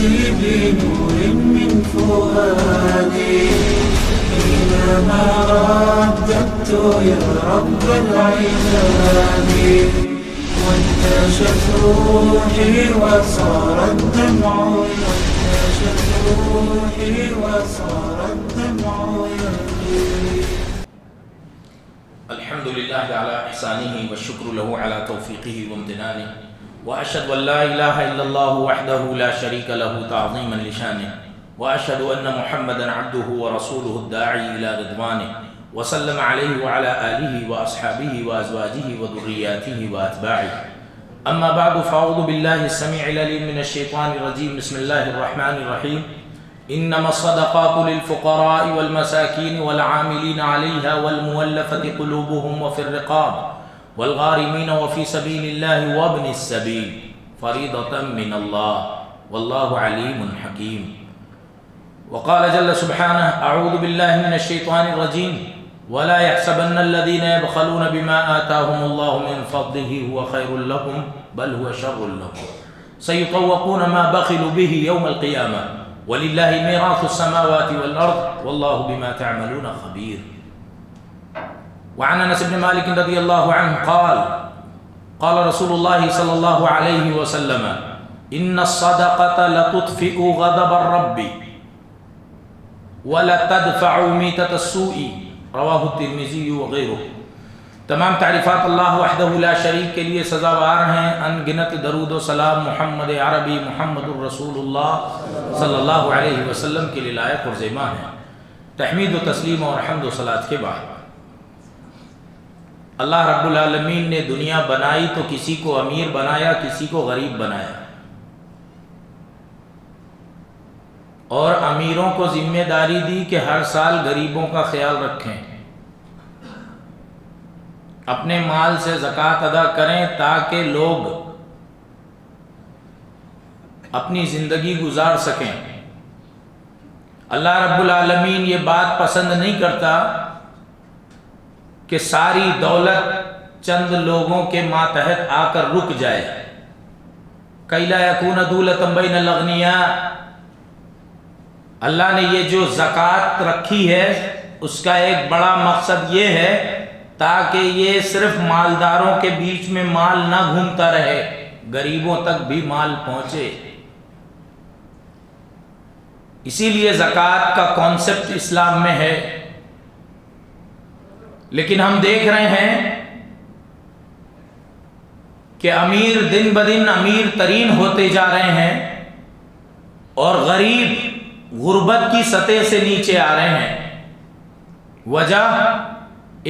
نفسي بنور من فؤادي حينما رددت يا رب العباد، وانتشت روحي وصار الدمع يجري. الحمد لله على إحسانه والشكر له على توفيقه وامتنانه، وأشهد أن لا إله إلا الله وحده لا شريك له تعظيما لشانه، وأشهد أن محمدا عبده ورسوله الداعي إلى رضوانه، وسلم عليه وعلى آله وأصحابه وأزواجه وذرياته وأتباعه. أما بعد، فأعوذ بالله السميع العليم من الشيطان الرجيم. بسم الله الرحمن الرحيم. إنما الصدقات للفقراء والمساكين والعاملين عليها والمؤلفة قلوبهم وفي الرقاب والغارمين وفي سبيل الله وابن السبيل فريضة من الله والله عليم حكيم. وقال جل سبحانه: أعوذ بالله من الشيطان الرجيم. ولا يحسبن الذين يبخلون بما آتاهم الله من فضله هو خير لهم بل هو شر لهم سيطوقون ما بخلوا به يوم القيامة ولله ميراث السماوات والأرض والله بما تعملون خبير. وعن انس بن مالك رضي الله عنه قال: قال رسول الله صلى الله عليه وسلم: ان الصدقة لتطفئ غضب الرب ولتدفع ميتة السوء، رواہ الترمذی وغیرہ. تمام تعریفات اللہ وحدہ لا شریک کے لیے سزاوار ہیں. ان گنت درود و سلام محمد عربی محمد الرسول اللہ صلی اللہ علیہ وسلم کے لیے لائق اور زیبا ہیں. تحمید و تسلیم اور حمد و صلات کے بعد، اللہ رب العالمین نے دنیا بنائی تو کسی کو امیر بنایا، کسی کو غریب بنایا، اور امیروں کو ذمہ داری دی کہ ہر سال غریبوں کا خیال رکھیں، اپنے مال سے زکوٰۃ ادا کریں تاکہ لوگ اپنی زندگی گزار سکیں. اللہ رب العالمین یہ بات پسند نہیں کرتا کہ ساری دولت چند لوگوں کے ماتحت آ کر رک جائے. کَإِ لَا يَكُونَ دُولَةً بَيْنَ الْأَغْنِيَاءِ. اللہ نے یہ جو زکوٰۃ رکھی ہے اس کا ایک بڑا مقصد یہ ہے تاکہ یہ صرف مالداروں کے بیچ میں مال نہ گھومتا رہے، غریبوں تک بھی مال پہنچے. اسی لیے زکوٰۃ کا کانسیپٹ اسلام میں ہے. لیکن ہم دیکھ رہے ہیں کہ امیر دن بدن امیر ترین ہوتے جا رہے ہیں اور غریب غربت کی سطح سے نیچے آ رہے ہیں. وجہ،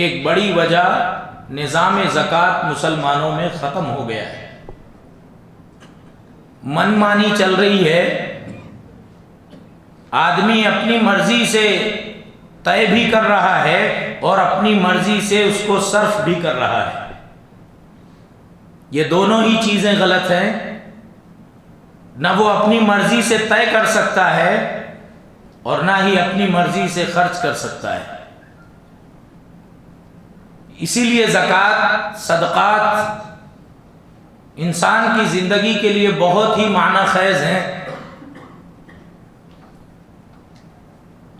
ایک بڑی وجہ نظام زکوٰۃ مسلمانوں میں ختم ہو گیا ہے. من مانی چل رہی ہے. آدمی اپنی مرضی سے طے بھی کر رہا ہے اور اپنی مرضی سے اس کو صرف بھی کر رہا ہے. یہ دونوں ہی چیزیں غلط ہیں. نہ وہ اپنی مرضی سے طے کر سکتا ہے اور نہ ہی اپنی مرضی سے خرچ کر سکتا ہے. اسی لیے زکوٰۃ، صدقات انسان کی زندگی کے لیے بہت ہی معنی خیز ہیں.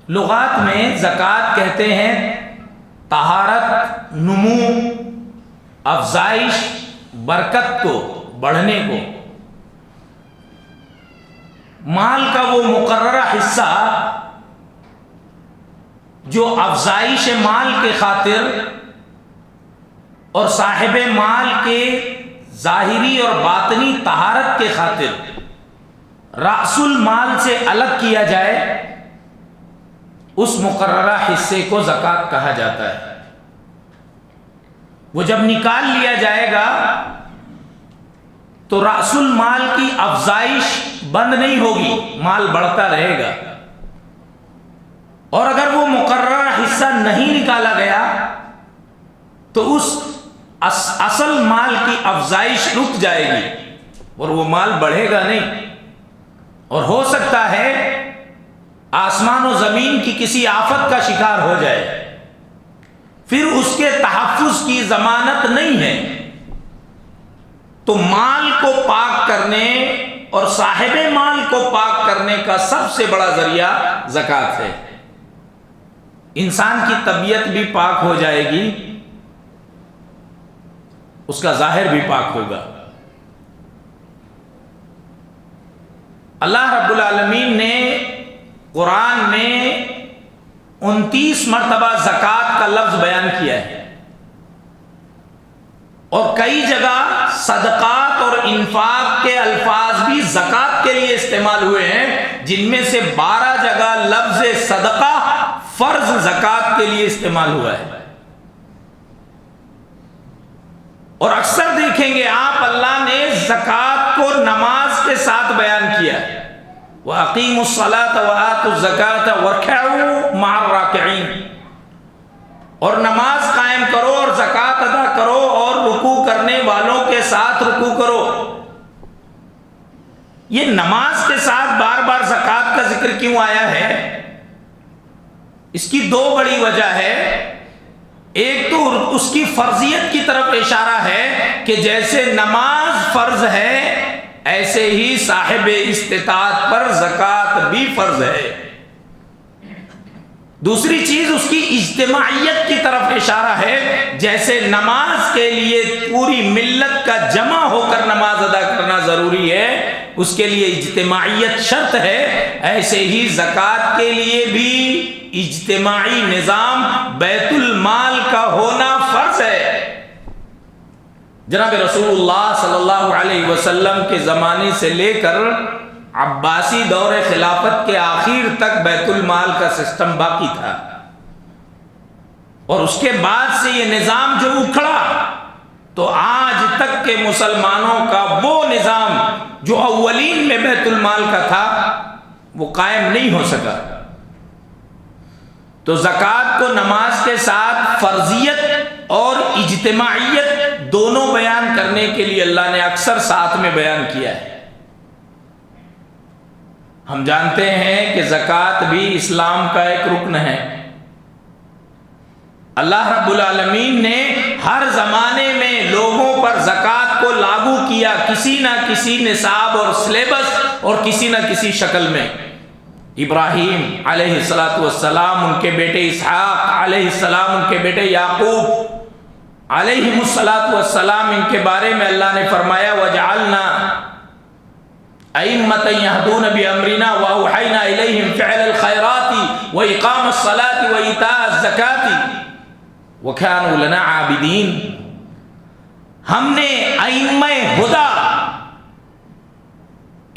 لغات میں زکوٰۃ کہتے ہیں طہارت، نمو، افزائش، برکت کو، بڑھنے کو. مال کا وہ مقررہ حصہ جو افزائش مال کے خاطر اور صاحب مال کے ظاہری اور باطنی طہارت کے خاطر رأس المال سے الگ کیا جائے، اس مقررہ حصے کو زکوٰۃ کہا جاتا ہے. وہ جب نکال لیا جائے گا تو رأس المال کی افزائش بند نہیں ہوگی، مال بڑھتا رہے گا. اور اگر وہ مقررہ حصہ نہیں نکالا گیا تو اس اصل مال کی افزائش رک جائے گی اور وہ مال بڑھے گا نہیں. اور ہو سکتا ہے آسمان و زمین کی کسی آفت کا شکار ہو جائے، پھر اس کے تحفظ کی ضمانت نہیں ہے. تو مال کو پاک کرنے اور صاحب مال کو پاک کرنے کا سب سے بڑا ذریعہ زکوٰۃ ہے۔ انسان کی طبیعت بھی پاک ہو جائے گی، اس کا ظاہر بھی پاک ہوگا۔ اللہ رب العالمین نے قرآن میں 29 مرتبہ زکوٰۃ کا لفظ بیان کیا ہے، اور کئی جگہ صدقات اور انفاق کے الفاظ بھی زکوٰۃ کے لیے استعمال ہوئے ہیں، جن میں سے 12 جگہ لفظ صدقہ فرض زکوٰۃ کے لیے استعمال ہوا ہے۔ اور اکثر دیکھیں گے آپ، اللہ نے زکوٰۃ کو نماز کے ساتھ بیان کیا ہے، وَأَقِيمُوا الصَّلَاةَ وَآتُوا الزَّكَاةَ وَارْكَعُوا مَعَ الرَّاكِعِينَ، اور نماز قائم کرو اور زکوٰۃ ادا کرو اور رکوع کرنے والوں کے ساتھ رکوع کرو۔ یہ نماز کے ساتھ بار بار زکوٰۃ کا ذکر کیوں آیا ہے؟ اس کی دو بڑی وجہ ہے۔ ایک تو اس کی فرضیت کی طرف اشارہ ہے کہ جیسے نماز فرض ہے ایسے ہی صاحب استطاعت پر زکوٰۃ بھی فرض ہے۔ دوسری چیز اس کی اجتماعیت کی طرف اشارہ ہے، جیسے نماز کے لیے پوری ملت کا جمع ہو کر نماز ادا کرنا ضروری ہے، اس کے لیے اجتماعیت شرط ہے، ایسے ہی زکوٰۃ کے لیے بھی اجتماعی نظام بیت المال کا ہونا فرض ہے۔ جناب رسول اللہ صلی اللہ علیہ وسلم کے زمانے سے لے کر عباسی دور خلافت کے آخر تک بیت المال کا سسٹم باقی تھا، اور اس کے بعد سے یہ نظام جو اکھڑا تو آج تک کے مسلمانوں کا وہ نظام جو اولین میں بیت المال کا تھا وہ قائم نہیں ہو سکا۔ تو زکوٰۃ کو نماز کے ساتھ فرضیت اور اجتماعیت دونوں بیان کرنے کے لیے اللہ نے اکثر ساتھ میں بیان کیا ہے۔ ہم جانتے ہیں کہ زکوٰۃ بھی اسلام کا ایک رکن ہے۔ اللہ رب العالمین نے ہر زمانے میں لوگوں پر زکوٰۃ کو لاگو کیا، کسی نہ کسی نصاب اور سلیبس اور کسی نہ کسی شکل میں۔ ابراہیم علیہ السلام، ان کے بیٹے اسحاق علیہ السلام، ان کے بیٹے یعقوب علیہ السلام، ان کے بارے میں اللہ نے فرمایا وَجَعَلْنَا أَئِمَّةً يَهْدُونَ بِأَمْرِنَا وَأَوْحَيْنَا إِلَيْهِمْ فِعْلَ الْخَيْرَاتِ وَإِقَامَ الصَّلَاةِ وَإِيتَاءَ الزَّكَاةِ وَكَانُوا لَنَا عَابِدِينَ۔ ہم نے ائمہ ہدی،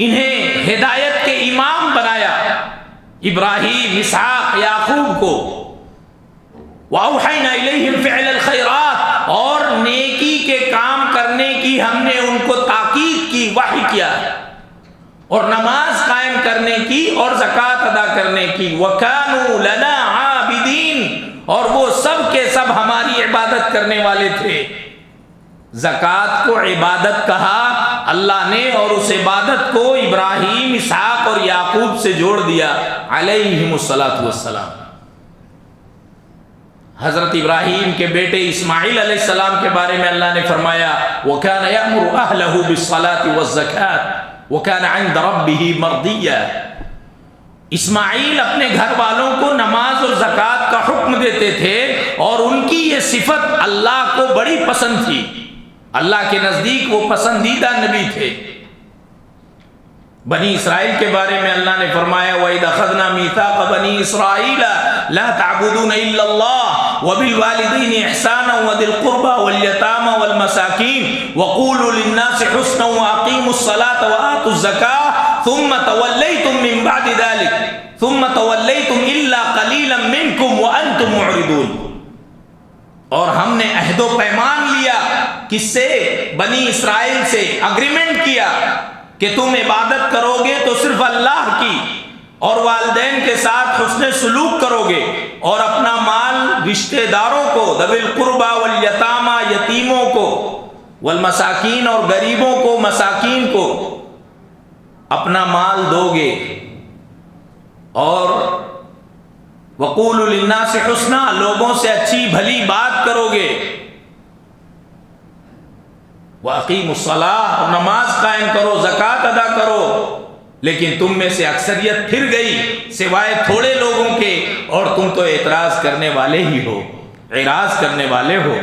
انہیں ہدایت کے امام بنایا، ابراہیم، اسحاق، یعقوب کو۔ وَأَوْحَيْنَا إِلَيْهِمْ فِعْلَ الْخَيْرَاتِ، اور نیکی کے کام کرنے کی ہم نے ان کو تاکید کی، وحی کیا، اور نماز قائم کرنے کی اور زکوٰۃ ادا کرنے کی۔ وَكَانُوا لَنَا عَابِدِينَ، اور وہ سب کے سب ہماری عبادت کرنے والے تھے۔ زکوٰۃ کو عبادت کہا اللہ نے، اور اس عبادت کو ابراہیم، اسحاق اور یعقوب سے جوڑ دیا علیہم السلام۔ حضرت ابراہیم کے بیٹے اسماعیل علیہ السلام کے بارے میں اللہ نے فرمایا وَكَانَ يَأْمُرُ أَهْلَهُ بِالصَّلَاةِ وَالزَّكَاةِ وَكَانَ عِندَ رَبِّهِ مَرْضِيًّا۔ اسماعیل اپنے گھر والوں کو نماز اور زکوٰۃ کا حکم دیتے تھے، اور ان کی یہ صفت اللہ کو بڑی پسند تھی، اللہ کے نزدیک وہ پسندیدہ نبی تھے۔ بنی اسرائیل کے بارے میں اللہ نے فرمایا وَإِذْ أَخَذْنَا مِيثَاقَ بَنِي إِسْرَائِيلَ لَا تَعْبُدُونَ إِلَّا اللَّهَ وَبِالْوَالِدَيْنِ إِحْسَانًا وَذِي الْقُرْبَى وَالْيَتَامَى وَالْمَسَاكِينِ وَقُولُوا لِلنَّاسِ حُسْنًا وَأَقِيمُوا الصَّلَاةَ وَآتُوا الزَّكَاةَ ثُمَّ تَوَلَّيْتُم مِّن بَعْدِ ذَلِكَ ثُمَّ تَوَلَّيْتُمْ إِلَّا قَلِيلًا مِّنكُمْ وَأَنتُم مُّعْرِضُونَ۔ اور ہم نے عہد و پیمان لیا، کس سے؟ بنی اسرائیل سے، اگریمنٹ کیا کہ تم عبادت کرو گے تو صرف اللہ کی، اور والدین کے ساتھ حسن سلوک کرو گے، اور اپنا مال رشتہ داروں کو، ذوی القربى والیتامى، یتیموں کو، والمساکین، اور غریبوں کو، مساکین کو اپنا مال دو گے، اور وَقُولُوا لِلنَّاسِ حُسْنًا، لوگوں سے اچھی بھلی بات کرو گے، وَأَقِيمُوا الصَّلَاةَ، اور نماز قائم کرو، زکوٰۃ ادا کرو. لیکن تم میں سے اکثریت پھر گئی سوائے تھوڑے لوگوں کے، اور تم تو اعتراض کرنے والے ہی ہو، اعراض کرنے والے ہو.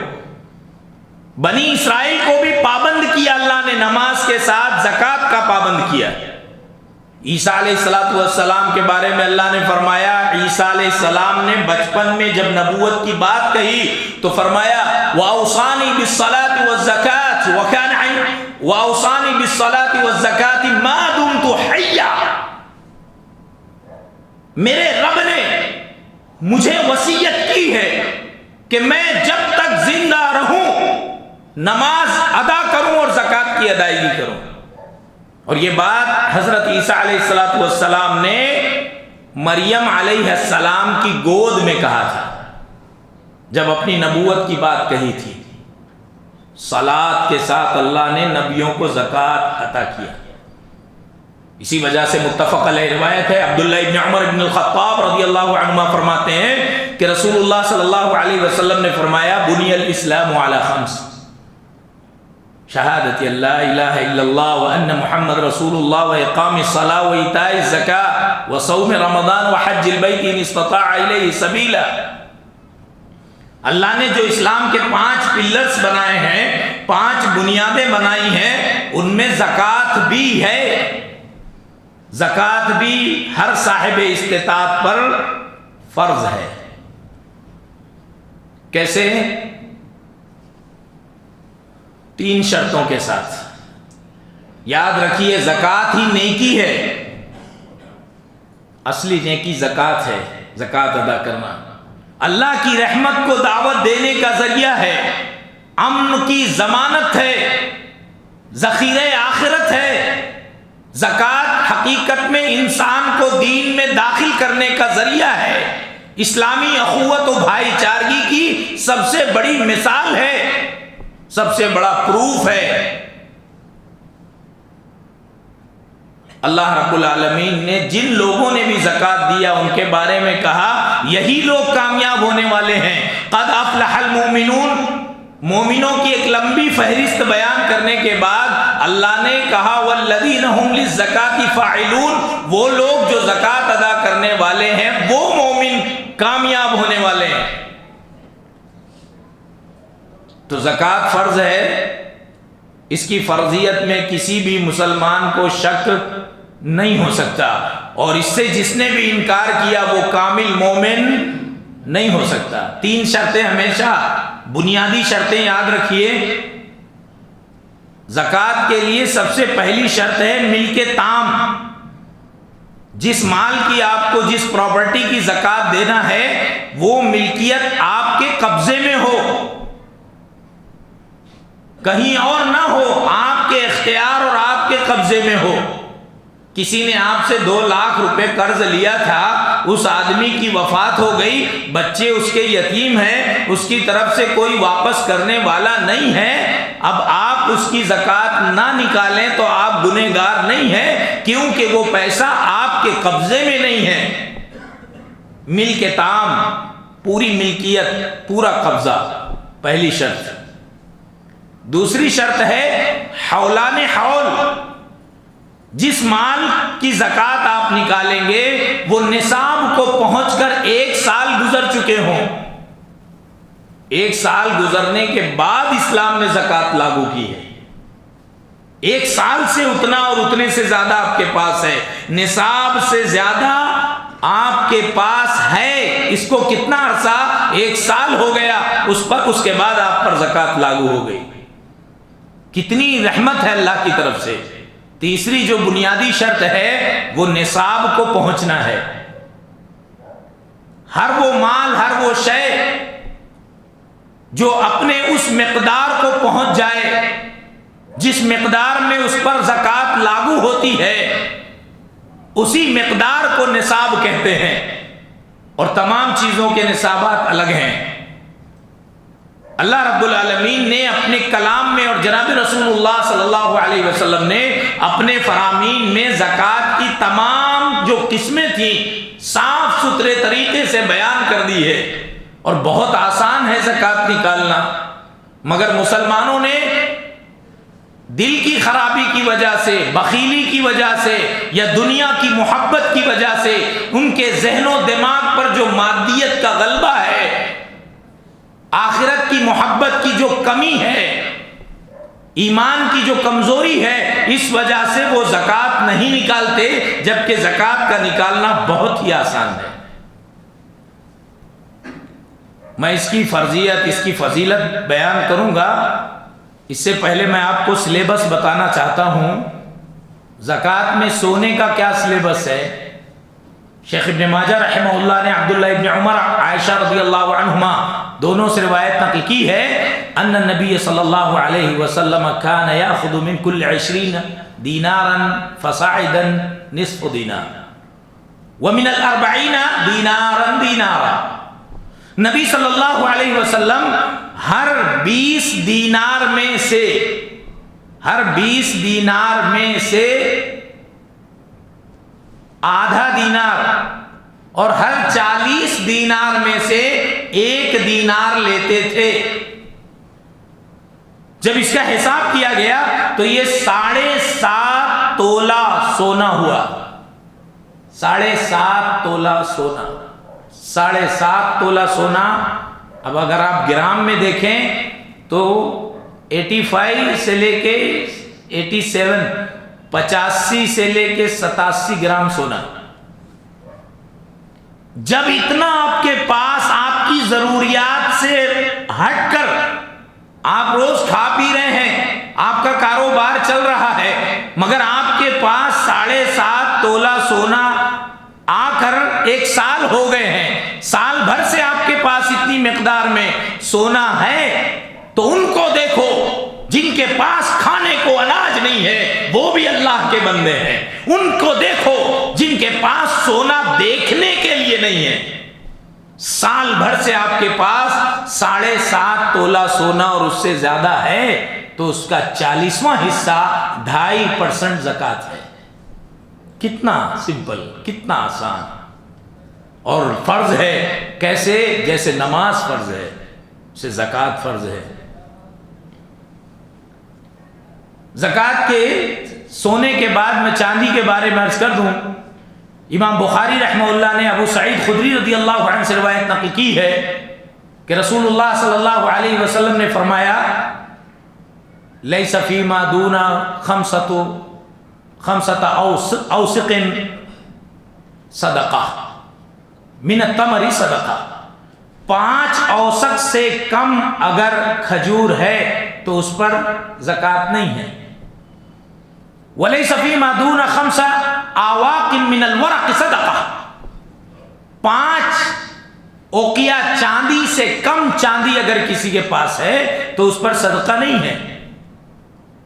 بنی اسرائیل کو بھی پابند کیا اللہ نے، نماز کے ساتھ زکوٰۃ کا پابند کیا. عیسیٰ علیہ السلام کے بارے میں اللہ نے فرمایا، عیسیٰ علیہ السلام نے بچپن میں جب نبوت کی بات کہی تو فرمایا وَأَوْصَانِي بِالصَّلَاةِ وَالزَّكَاةِ وَأَوْصَانِي بِالصَّلَاةِ وَالزَّكَاةِ مَا دُمْتُ حَيًّا. میرے رب نے مجھے وصیت کی ہے کہ میں جب تک زندہ رہوں نماز ادا کروں اور زکوٰۃ کی ادائیگی کروں. اور یہ بات حضرت عیسیٰ علیہ السلام نے مریم علیہ السلام کی گود میں کہا تھا جب اپنی نبوت کی بات کہی تھی. صلاۃ کے ساتھ اللہ نے نبیوں کو زکوٰۃ عطا کیا. اسی وجہ سے متفق علیہ روایت ہے، عبداللہ ابن عمر ابن الخطاب رضی اللہ عنہما فرماتے ہیں کہ رسول اللہ صلی اللہ علیہ وسلم نے فرمایا بنی الاسلام علی خمس، شہادت اللہ الہ الا اللہ وان محمد رسول اللہ واقام الصلاۃ وایتاء الزکاۃ وصوم رمضان وحج البیت ان استطاع الیہ سبیلا. اللہ نے جو اسلام کے 5 پلرز بنائے ہیں، 5 بنیادیں بنائی ہیں، ان میں زکوٰۃ بھی ہے. زکوٰۃ بھی ہر صاحب استطاعت پر فرض ہے. کیسے؟ 3 شرطوں کے ساتھ. یاد رکھیے زکوٰۃ ہی نیکی ہے، اصلی نیکی زکوٰۃ ہے. زکوٰۃ ادا کرنا اللہ کی رحمت کو دعوت دینے کا ذریعہ ہے، امن کی ضمانت ہے، ذخیرہ آخرت ہے. زکوٰۃ حقیقت میں انسان کو دین میں داخل کرنے کا ذریعہ ہے، اسلامی اخوت و بھائی چارگی کی سب سے بڑی مثال ہے، سب سے بڑا پروف ہے. اللہ رب العالمین نے جن لوگوں نے بھی زکوٰۃ دیا ان کے بارے میں کہا یہی لوگ کامیاب ہونے والے ہیں. قد افلح المؤمنون، مومنوں کی ایک لمبی فہرست بیان کرنے کے بعد اللہ نے کہا والذین هم للزکاۃ فاعلون، وہ لوگ جو زکوٰۃ ادا کرنے والے ہیں وہ مومن کامیاب ہونے والے ہیں. تو زکوٰۃ فرض ہے، اس کی فرضیت میں کسی بھی مسلمان کو شک نہیں ہو سکتا، اور اس سے جس نے بھی انکار کیا وہ کامل مومن نہیں ہو سکتا. 3 شرطیں ہمیشہ بنیادی شرطیں یاد رکھیے. زکوٰۃ کے لیے سب سے پہلی شرط ہے ملک تام. جس مال کی آپ کو جس پراپرٹی کی زکوٰۃ دینا ہے وہ ملکیت آپ کے قبضے میں ہو، کہیں اور نہ ہو، آپ کے اختیار اور آپ کے قبضے میں ہو. کسی نے آپ سے 2 لاکھ روپے قرض لیا تھا، اس آدمی کی وفات ہو گئی، بچے اس کے یتیم ہیں، اس کی طرف سے کوئی واپس کرنے والا نہیں ہے. اب آپ اس کی زکوٰۃ نہ نکالیں تو آپ گنہگار نہیں ہیں، کیونکہ وہ پیسہ آپ کے قبضے میں نہیں ہے. ملک تام، پوری ملکیت، پورا قبضہ، پہلی شرط. دوسری شرط ہے حولان حول. جس مال کی زکوٰۃ آپ نکالیں گے وہ نصاب کو پہنچ کر 1 سال گزر چکے ہوں. 1 سال گزرنے کے بعد اسلام نے زکوٰۃ لاگو کی ہے. 1 سال سے اتنا اور اتنے سے زیادہ آپ کے پاس ہے، نصاب سے زیادہ آپ کے پاس ہے. اس کو کتنا عرصہ؟ 1 سال ہو گیا، اس کے بعد آپ پر زکوٰۃ لاگو ہو گئی. کتنی رحمت ہے اللہ کی طرف سے. تیسری جو بنیادی شرط ہے وہ نصاب کو پہنچنا ہے. ہر وہ مال، ہر وہ شے جو اپنے اس مقدار کو پہنچ جائے جس مقدار میں اس پر زکوٰۃ لاگو ہوتی ہے، اسی مقدار کو نصاب کہتے ہیں. اور تمام چیزوں کے نصابات الگ ہیں. اللہ رب العالمین نے اپنے کلام میں اور جناب رسول اللہ صلی اللہ علیہ وسلم نے اپنے فرامین میں زکوٰۃ کی تمام جو قسمیں تھیں صاف ستھرے طریقے سے بیان کر دی ہے. اور بہت آسان ہے زکوٰۃ نکالنا، مگر مسلمانوں نے دل کی خرابی کی وجہ سے، بخیلی کی وجہ سے یا دنیا کی محبت کی وجہ سے ان کے ذہن و دماغ پر جو مادیت کا غلبہ ہے، آخرت کی محبت کی جو کمی ہے، ایمان کی جو کمزوری ہے، اس وجہ سے وہ زکوٰۃ نہیں نکالتے، جبکہ زکوٰۃ کا نکالنا بہت ہی آسان ہے۔ میں اس کی فرضیت، اس کی فضیلت بیان کروں گا، اس سے پہلے میں آپ کو سلیبس بتانا چاہتا ہوں۔ زکوٰۃ میں سونے کا کیا سلیبس ہے؟ شیخ ابن ماجہ رحمہ اللہ نے عبداللہ ابن عمر، عائشہ رضی اللہ عنہما دونوں سے روایت نقل کی ہے، ان النبی صلی اللہ علیہ وسلم کان یاخذ من کل 20 دینارا فصاعدا نصف دینار ومن 40 دینارا دینارا۔ نبی صلی اللہ علیہ وسلم ہر 20 دینار میں سے آدھا دینار اور ہر 40 دینار میں سے 1 دینار لیتے تھے۔ جب اس کا حساب کیا گیا تو یہ 7.5 تولہ سونا ہوا۔ 7.5 تولہ سونا، 7.5 تولہ سونا۔ اب اگر آپ گرام میں دیکھیں تو 85 سے لے کے 87، 85 سے لے کے 87 گرام سونا۔ جب اتنا آپ کے پاس آپ کی ضروریات سے ہٹ کر آپ روز کھا پی رہے ہیں، آپ کا کاروبار چل رہا ہے، مگر آپ کے پاس 7.5 تولہ سونا آ کر 1 سال ہو گئے ہیں، سال بھر سے آپ کے پاس اتنی مقدار میں سونا ہے، تو ان کو دیکھو جن کے پاس کھانے کو اناج نہیں ہے، وہ بھی اللہ کے بندے ہیں۔ ان کو دیکھو جن کے پاس سونا دیکھنے کے لیے نہیں ہے، سال بھر سے آپ کے پاس 7.5 تولہ سونا اور اس سے زیادہ ہے، تو اس کا 40واں حصہ 2.5% زکوٰۃ ہے۔ کتنا سمپل، کتنا آسان، اور فرض ہے کیسے؟ جیسے نماز فرض ہے، اسے زکوٰۃ فرض ہے۔ زکوٰۃ کے سونے کے بعد میں چاندی کے بارے میں عرض کر دوں، امام بخاری رحمہ اللہ نے ابو سعید خدری رضی اللہ عنہ سے روایت نقل کی ہے کہ رسول اللہ صلی اللہ علیہ وسلم نے فرمایا، لیس فیما دون خمسۃ اوسق صدقہ من التمر صدقہ۔ 5 اوسق سے کم اگر کھجور ہے تو اس پر زکوٰۃ نہیں ہے۔ ولیس فیما دون 5 آواق من الورق صدقہ۔ 5 اوقیہ چاندی سے کم چاندی اگر کسی کے پاس ہے تو اس پر صدقہ نہیں ہے،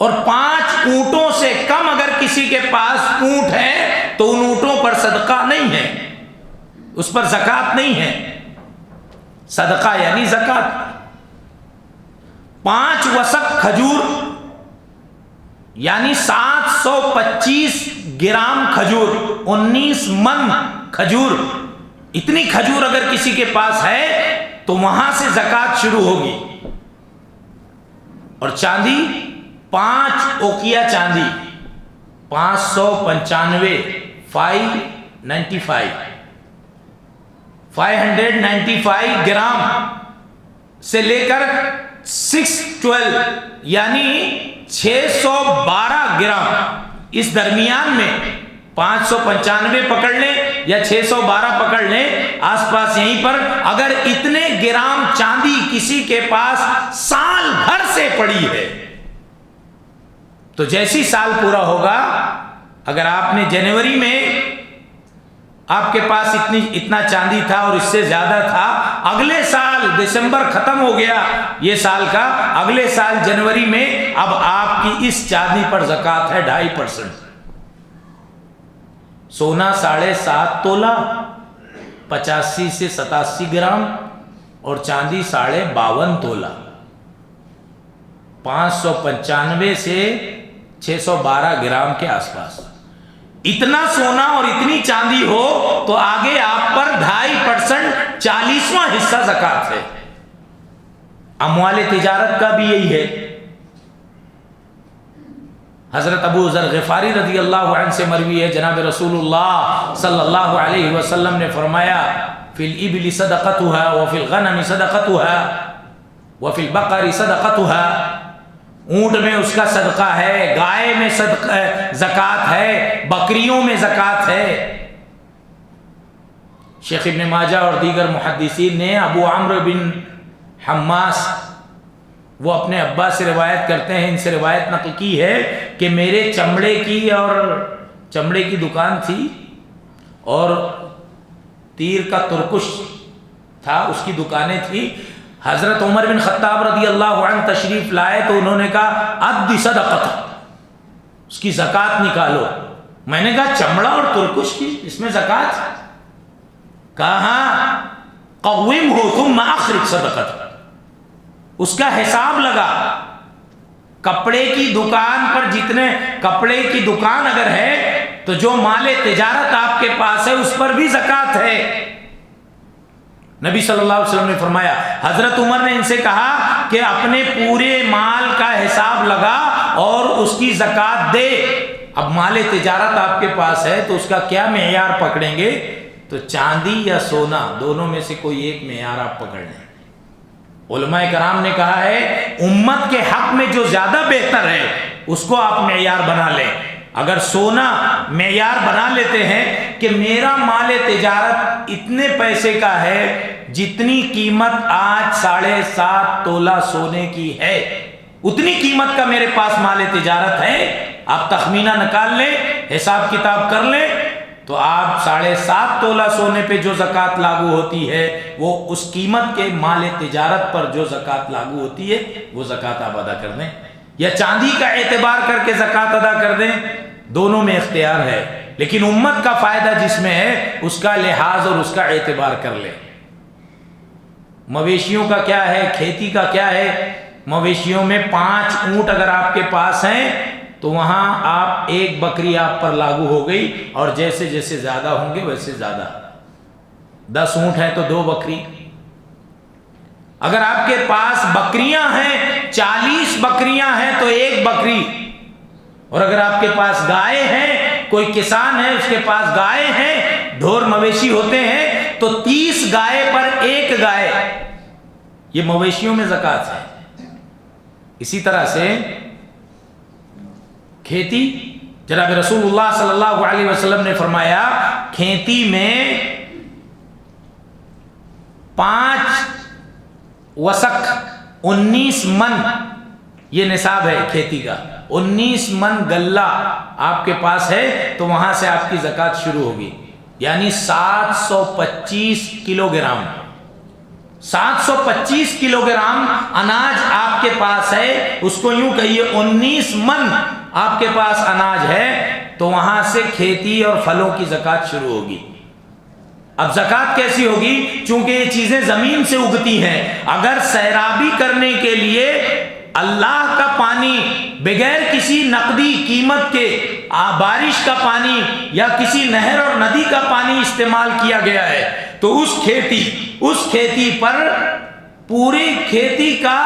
اور 5 اونٹوں سے کم اگر کسی کے پاس اونٹ ہے تو ان اونٹوں پر صدقہ نہیں ہے، اس پر زکوٰۃ نہیں ہے۔ صدقہ یعنی زکوٰۃ۔ 5 وسق کھجور یعنی 725 گرام کھجور، 19 من کھجور، اتنی کھجور اگر کسی کے پاس ہے تو وہاں سے زکوٰۃ شروع ہوگی۔ اور چاندی 5 اوقیہ چاندی 595 595 گرام سے لے کر 612 یعنی 612 گرام، اس درمیان میں 595 پکڑ لیں یا 612 پکڑ لیں، آس پاس یہیں پر، اگر اتنے گرام چاندی کسی کے پاس سال بھر سے پڑی ہے تو جیسی سال پورا ہوگا، اگر آپ نے جنوری میں آپ کے پاس اتنا چاندی تھا اور اس سے زیادہ تھا، اگلے سال دسمبر ختم ہو گیا یہ سال کا، اگلے سال جنوری میں اب آپ کی اس چاندی پر زکوٰۃ ہے 2.5%۔ سونا 7.5 تولہ 85 سے 87 گرام اور چاندی 52.5 تولہ 595 سے 612 گرام کے آس پاس۔ اتنا سونا اور اتنی چاندی ہو تو آگے آپ پر 2.5% 40واں حصہ زکوٰۃ ہے۔ اموال تجارت کا بھی یہی ہے، حضرت ابو ذر غفاری رضی اللہ عنہ سے مروی ہے، جناب رسول اللہ صلی اللہ علیہ وسلم نے فرمایا فی الابل صدقتها وفی الغنم صدقتها وفی البقر صدقتها، اونٹ میں اس کا صدقہ ہے، گائے میں زکوٰۃ ہے، بکریوں میں زکوٰۃ ہے۔ شیخ ابن ماجہ اور دیگر محدثین نے ابو عمرو بن حماس، وہ اپنے ابا سے روایت کرتے ہیں، ان سے روایت نقل کی ہے کہ میرے چمڑے کی دکان تھی اور تیر کا ترکش تھا، اس کی دکانیں تھی۔ حضرت عمر بن خطاب رضی اللہ عنہ تشریف لائے تو انہوں نے کہا ادی صدقۃ، اس کی زکوٰۃ نکالو۔ میں نے کہا چمڑا اور ترکش کی، اس میں زکوٰۃ؟ کہا قوم ہو ثم اخرج صدقۃ، اس کا حساب لگا۔ کپڑے کی دکان پر جتنے کپڑے کی دکان اگر ہے تو جو مال تجارت آپ کے پاس ہے اس پر بھی زکوٰۃ ہے۔ نبی صلی اللہ علیہ وسلم نے فرمایا، حضرت عمر نے ان سے کہا کہ اپنے پورے مال کا حساب لگا اور اس کی زکوٰۃ دے۔ اب مال تجارت آپ کے پاس ہے تو اس کا کیا معیار پکڑیں گے؟ تو چاندی یا سونا، دونوں میں سے کوئی ایک معیار آپ پکڑ لیں۔ علماء کرام نے کہا ہے امت کے حق میں جو زیادہ بہتر ہے اس کو آپ معیار بنا لیں۔ اگر سونا معیار بنا لیتے ہیں کہ میرا مال تجارت اتنے پیسے کا ہے، جتنی قیمت آج 7.5 تولہ سونے کی ہے اتنی قیمت کا میرے پاس مال تجارت ہے، آپ تخمینہ نکال لیں، حساب کتاب کر لیں، تو آپ 7.5 تولہ سونے پہ جو زکوٰۃ لاگو ہوتی ہے وہ اس قیمت کے مال تجارت پر جو زکوٰۃ لاگو ہوتی ہے وہ زکوٰۃ آپ ادا کر دیں، یا چاندی کا اعتبار کر کے زکوٰۃ ادا کر دیں، دونوں میں اختیار ہے، لیکن امت کا فائدہ جس میں ہے اس کا لحاظ اور اس کا اعتبار کر لیں۔ مویشیوں کا کیا ہے، کھیتی کا کیا ہے؟ مویشیوں میں 5 اونٹ اگر آپ کے پاس ہیں تو وہاں آپ 1 بکری آپ پر لاگو ہو گئی، اور جیسے جیسے زیادہ ہوں گے ویسے زیادہ۔ 10 اونٹ ہیں تو 2 بکری۔ اگر آپ کے پاس بکریاں ہیں، 40 بکریاں ہیں تو 1 بکری، اور اگر آپ کے پاس گائے ہیں، کوئی کسان ہے اس کے پاس گائے ہیں، ڈھور مویشی ہوتے ہیں، تو 30 گائے پر 1 گائے، یہ مویشیوں میں زکوٰۃ ہے۔ اسی طرح سے کھیتی، جناب رسول اللہ صلی اللہ علیہ وسلم نے فرمایا کھیتی میں 5 وسق 19 من یہ نصاب ہے کھیتی کا، 19 من غلہ آپ کے پاس ہے تو وہاں سے آپ کی زکوٰۃ شروع ہوگی، یعنی 725 کلو گرام 725 کلو گرام اناج آپ کے پاس ہے، اس کو یوں کہیے 19 من آپ کے پاس اناج ہے، تو وہاں سے کھیتی اور پھلوں کی زکوٰۃ شروع ہوگی۔ اب زکوٰۃ کیسی ہوگی؟ چونکہ یہ چیزیں زمین سے اگتی ہیں، اگر سیرابی کرنے کے لیے اللہ کا پانی بغیر کسی نقدی قیمت کے، بارش کا پانی یا کسی نہر اور ندی کا پانی استعمال کیا گیا ہے، تو اس کھیتی پر پوری کھیتی کا،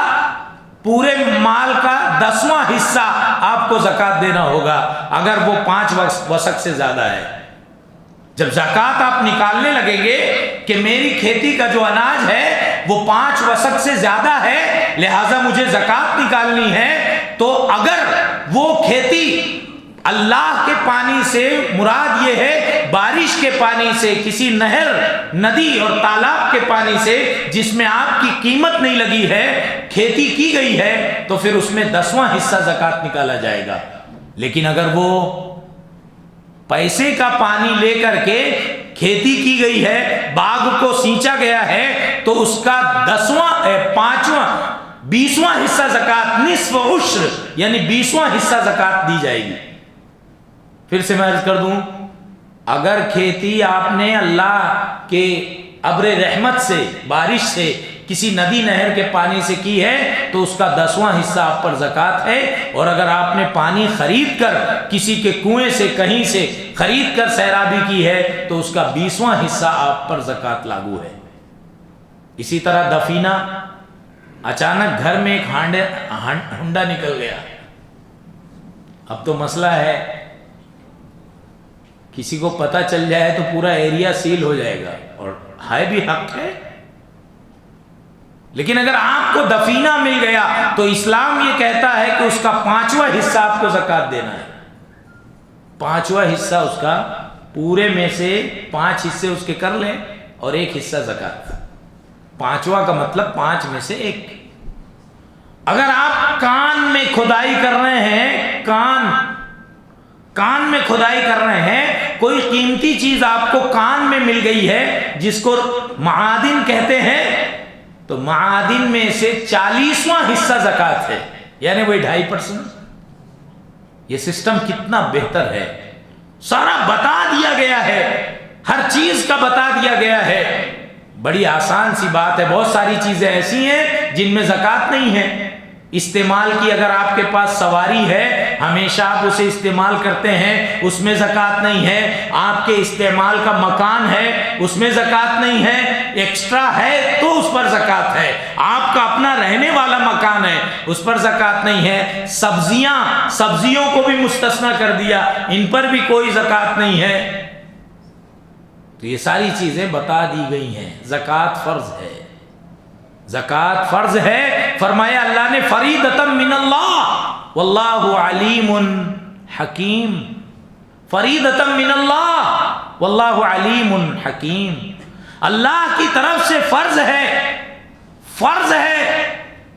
پورے مال کا 10واں حصہ آپ کو زکوٰۃ دینا ہوگا، اگر وہ 5 وسق سے زیادہ ہے۔ جب زکوٰۃ آپ نکالنے لگیں گے کہ میری کھیتی کا جو اناج ہے وہ 5 وسق سے زیادہ ہے، لہٰذا مجھے زکوٰۃ نکالنی ہے، تو اگر وہ کھیتی اللہ کے پانی سے مراد یہ ہے بارش کے پانی سے، کسی نہر، ندی اور تالاب کے پانی سے جس میں آپ کی قیمت نہیں لگی ہے، کھیتی کی گئی ہے، تو پھر اس میں 10واں حصہ زکوٰۃ نکالا جائے گا۔ لیکن اگر وہ پیسے کا پانی لے کر کے کھیتی کی گئی ہے، باغ کو سینچا گیا ہے، تو اس کا 20واں حصہ زکوٰۃ، نصف عشر یعنی 20واں حصہ زکوٰۃ دی جائے گی۔ پھر سے میں عرض کر دوں، اگر کھیتی آپ نے اللہ کے ابر رحمت سے، بارش سے، کسی ندی نہر کے پانی سے کی ہے تو اس کا 10واں حصہ آپ پر زکوٰۃ ہے، اور اگر آپ نے پانی خرید کر کسی کے کنویں سے، کہیں سے خرید کر سیرابی کی ہے تو اس کا 20واں حصہ آپ پر زکوٰۃ لاگو ہے۔ اسی طرح دفینہ، اچانک گھر میں ایک ہنڈا نکل گیا، اب تو مسئلہ ہے کسی کو پتہ چل جائے تو پورا ایریا سیل ہو جائے گا، اور ہے بھی حق ہے، لیکن اگر آپ کو دفینہ مل گیا تو اسلام یہ کہتا ہے کہ اس کا 5واں حصہ آپ کو زکوٰۃ دینا ہے۔ 5واں حصہ اس کا، پورے میں سے 5 حصے اس کے کر لیں اور 1 حصہ زکوٰۃ۔ 5واں کا مطلب 5 میں سے 1۔ اگر آپ کان میں کھدائی کر رہے ہیں، کان میں کھدائی کر رہے ہیں، کوئی قیمتی چیز آپ کو کان میں مل گئی ہے جس کو معادن کہتے ہیں، تو معادن میں سے 40واں حصہ زکوٰۃ ہے، یعنی وہی 2.5%۔ یہ سسٹم کتنا بہتر ہے، سارا بتا دیا گیا ہے، ہر چیز کا بتا دیا گیا ہے، بڑی آسان سی بات ہے۔ بہت ساری چیزیں ایسی ہیں جن میں زکوٰۃ نہیں ہے۔ استعمال کی اگر آپ کے پاس سواری ہے، ہمیشہ آپ اسے استعمال کرتے ہیں، اس میں زکوٰۃ نہیں ہے۔ آپ کے استعمال کا مکان ہے، اس میں زکوٰۃ نہیں ہے، ایکسٹرا ہے تو اس پر زکوٰۃ ہے۔ آپ کا اپنا رہنے والا مکان ہے، اس پر زکوٰۃ نہیں ہے۔ سبزیوں کو بھی مستثنیٰ کر دیا، ان پر بھی کوئی زکوٰۃ نہیں ہے۔ تو یہ ساری چیزیں بتا دی گئی ہیں۔ زکوٰۃ فرض ہے، زکوٰۃ فرض ہے، فرمایا اللہ نے فریضۃ من اللہ واللہ علیم حکیم۔ فریضۃ من اللہ واللہ علیم حکیم، اللہ کی طرف سے فرض ہے،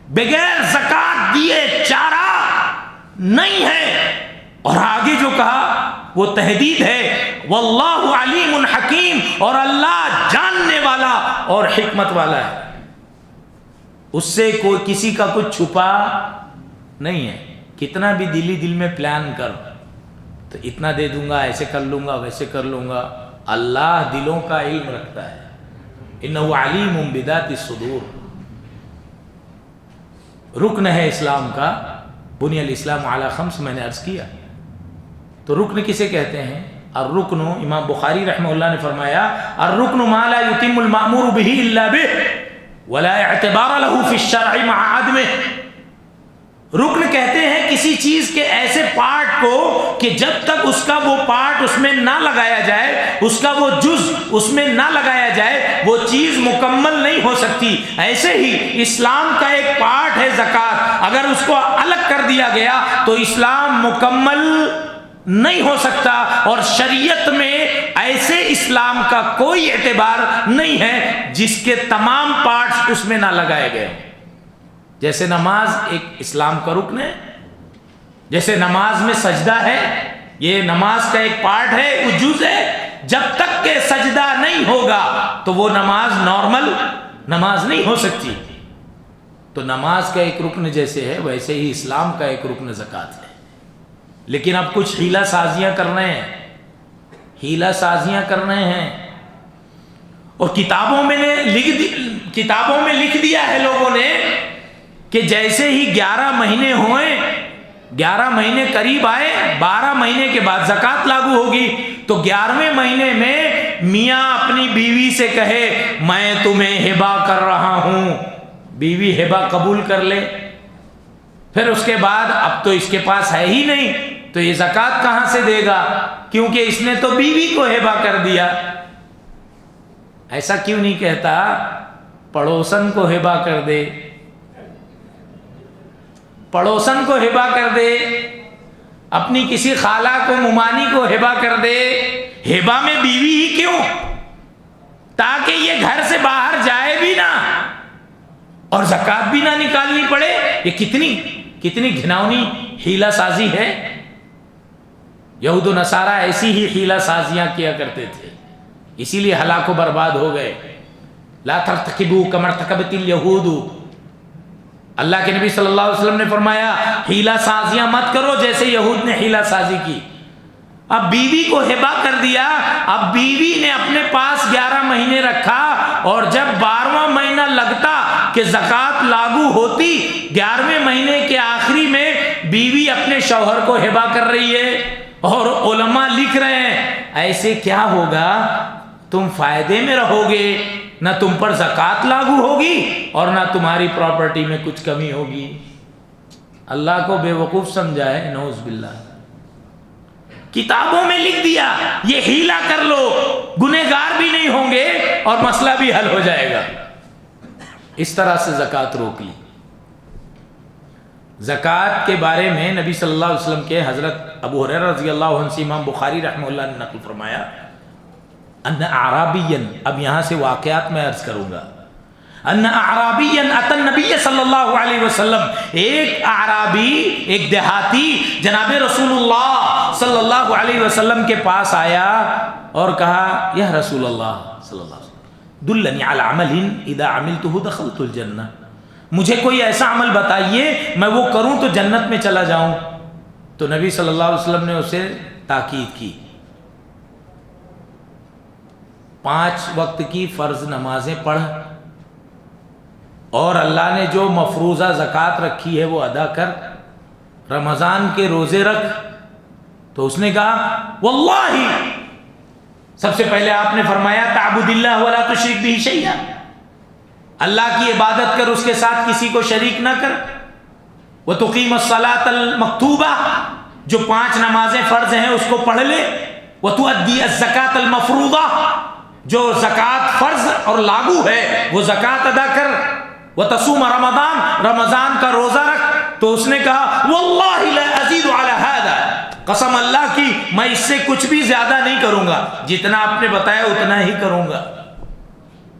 بغیر زکوٰۃ دیے چارہ نہیں ہے۔ اور آگے جو کہا وہ تحدید ہے، واللہ علیم حکیم، اور اللہ جاننے والا اور حکمت والا ہے، اس سے کوئی کسی کا کچھ چھپا نہیں ہے۔ کتنا بھی دل میں پلان کر تو اتنا دے دوں گا، ایسے کر لوں گا، ویسے کر لوں گا، اللہ دلوں کا علم رکھتا ہے، انہ علیم بذات الصدور۔ رکن ہے اسلام کا، بنی الاسلام علی 5، میں نے عرض کیا۔ تو رکن کسے کہتے ہیں؟ الرکن، امام بخاری رحمہ اللہ نے فرمایا الرکن ما لا یتم المأمور به الا به ولا اعتبار له فی الشرع مع عدمه۔ رکن کہتے ہیں کسی چیز کے ایسے پارٹ کو کہ جب تک اس کا وہ پارٹ اس میں نہ لگایا جائے، اس کا وہ جز اس میں نہ لگایا جائے، وہ چیز مکمل نہیں ہو سکتی۔ ایسے ہی اسلام کا ایک پارٹ ہے زکوٰۃ، اگر اس کو الگ کر دیا گیا تو اسلام مکمل نہیں ہو سکتا، اور شریعت میں ایسے اسلام کا کوئی اعتبار نہیں ہے جس کے تمام پارٹس اس میں نہ لگائے گئے۔ جیسے نماز ایک اسلام کا رکن ہے، جیسے نماز میں سجدہ ہے، یہ نماز کا ایک پارٹ ہے، وہ جز ہے، جب تک کہ سجدہ نہیں ہوگا تو وہ نماز نارمل نماز نہیں ہو سکتی۔ تو نماز کا ایک رکن جیسے ہے، ویسے ہی اسلام کا ایک رکن زکوٰۃ ہے۔ لیکن اب کچھ ہیلا سازیاں کر رہے ہیں، اور کتابوں میں لکھ دیا ہے لوگوں نے کہ جیسے ہی 11 مہینے ہوئے، 11 مہینے قریب آئے، 12 مہینے کے بعد زکوٰۃ لاگو ہوگی، تو 11ویں مہینے میں میاں اپنی بیوی سے کہے میں تمہیں ہبہ کر رہا ہوں، بیوی ہبہ قبول کر لے، پھر اس کے بعد اب تو اس کے پاس ہے ہی نہیں، تو یہ زکوٰۃ کہاں سے دے گا، کیونکہ اس نے تو بیوی کو ہبہ کر دیا۔ ایسا کیوں نہیں کہتا پڑوسن کو ہبہ کر دے، پڑوسن کو ہبہ کر دے، اپنی کسی خالہ کو، ممانی کو ہبہ کر دے۔ ہبہ میں بیوی ہی کیوں؟ تاکہ یہ گھر سے باہر جائے بھی نہ اور زکوٰۃ بھی نہ نکالنی پڑے۔ یہ کتنی گھناؤنی حیلہ سازی ہے۔ یہود و نصارہ ایسی ہی حیلہ سازیاں کیا کرتے تھے، اسی لیے ہلاک و برباد ہو گئے۔ لا ترتکبوا کما ارتکبت الیہود، اللہ کے نبی صلی اللہ علیہ وسلم نے فرمایا حیلہ سازیاں مت کرو جیسے یہود نے حیلہ سازی کی۔ اب بیوی کو ہبہ کر دیا، اب بیوی نے اپنے پاس 11 مہینے رکھا، اور جب 12واں مہینہ لگتا کہ زکوٰۃ لاگو ہوتی، 11ویں مہینے کے آخری میں بیوی اپنے شوہر کو ہبہ کر رہی ہے، اور علماء لکھ رہے ہیں ایسے کیا ہوگا، تم فائدے میں رہو گے، نہ تم پر زکوٰۃ لاگو ہوگی اور نہ تمہاری پراپرٹی میں کچھ کمی ہوگی۔ اللہ کو بے وقوف سمجھا ہے، نعوذ باللہ۔ کتابوں میں لکھ دیا یہ ہیلا کر لو، گنہگار بھی نہیں ہوں گے اور مسئلہ بھی حل ہو جائے گا. اس طرح سے زکوٰۃ روک لی. زکوٰۃ کے بارے میں نبی صلی اللہ علیہ وسلم کے حضرت ابو ہریرہ رضی اللہ عنہ سے امام بخاری رحمہ اللہ نے نقل فرمایا ان اعرابیا، اب یہاں سے واقعات میں عرض کروں گا، ان اعرابیا اتى النبی صلی اللہ علیہ وسلم، ایک اعرابی، ایک دیہاتی جناب رسول اللہ صلی اللہ علیہ وسلم کے پاس آیا اور کہا یا رسول اللہ صلی اللہ علیہ وسلم دلنی علی عمل اذا عملته دخلت الجنہ، مجھے کوئی ایسا عمل بتائیے میں وہ کروں تو جنت میں چلا جاؤں. تو نبی صلی اللہ علیہ وسلم نے اسے تاکید کی 5 وقت کی فرض نمازیں پڑھ اور اللہ نے جو مفروضہ زکوٰۃ رکھی ہے وہ ادا کر، رمضان کے روزے رکھ. تو اس نے کہا واللہ، سب سے پہلے آپ نے فرمایا تعبد اللہ ولا تشرک بہ شیئا، اللہ کی عبادت کر اس کے ساتھ کسی کو شریک نہ کر. وتقیم الصلاۃ المکتوبہ، جو 5 نمازیں فرض ہیں اس کو پڑھ لے. وتؤدی الزکاۃ المفروضہ، جو زکوٰۃ فرض اور لاگو ہے وہ زکوٰۃ ادا کر. وتصوم رمضان، رمضان کا روزہ رکھ. تو اس نے کہا واللہ لا ازید علی ھذا، قسم اللہ کی میں اس سے کچھ بھی زیادہ نہیں کروں گا، جتنا آپ نے بتایا اتنا ہی کروں گا.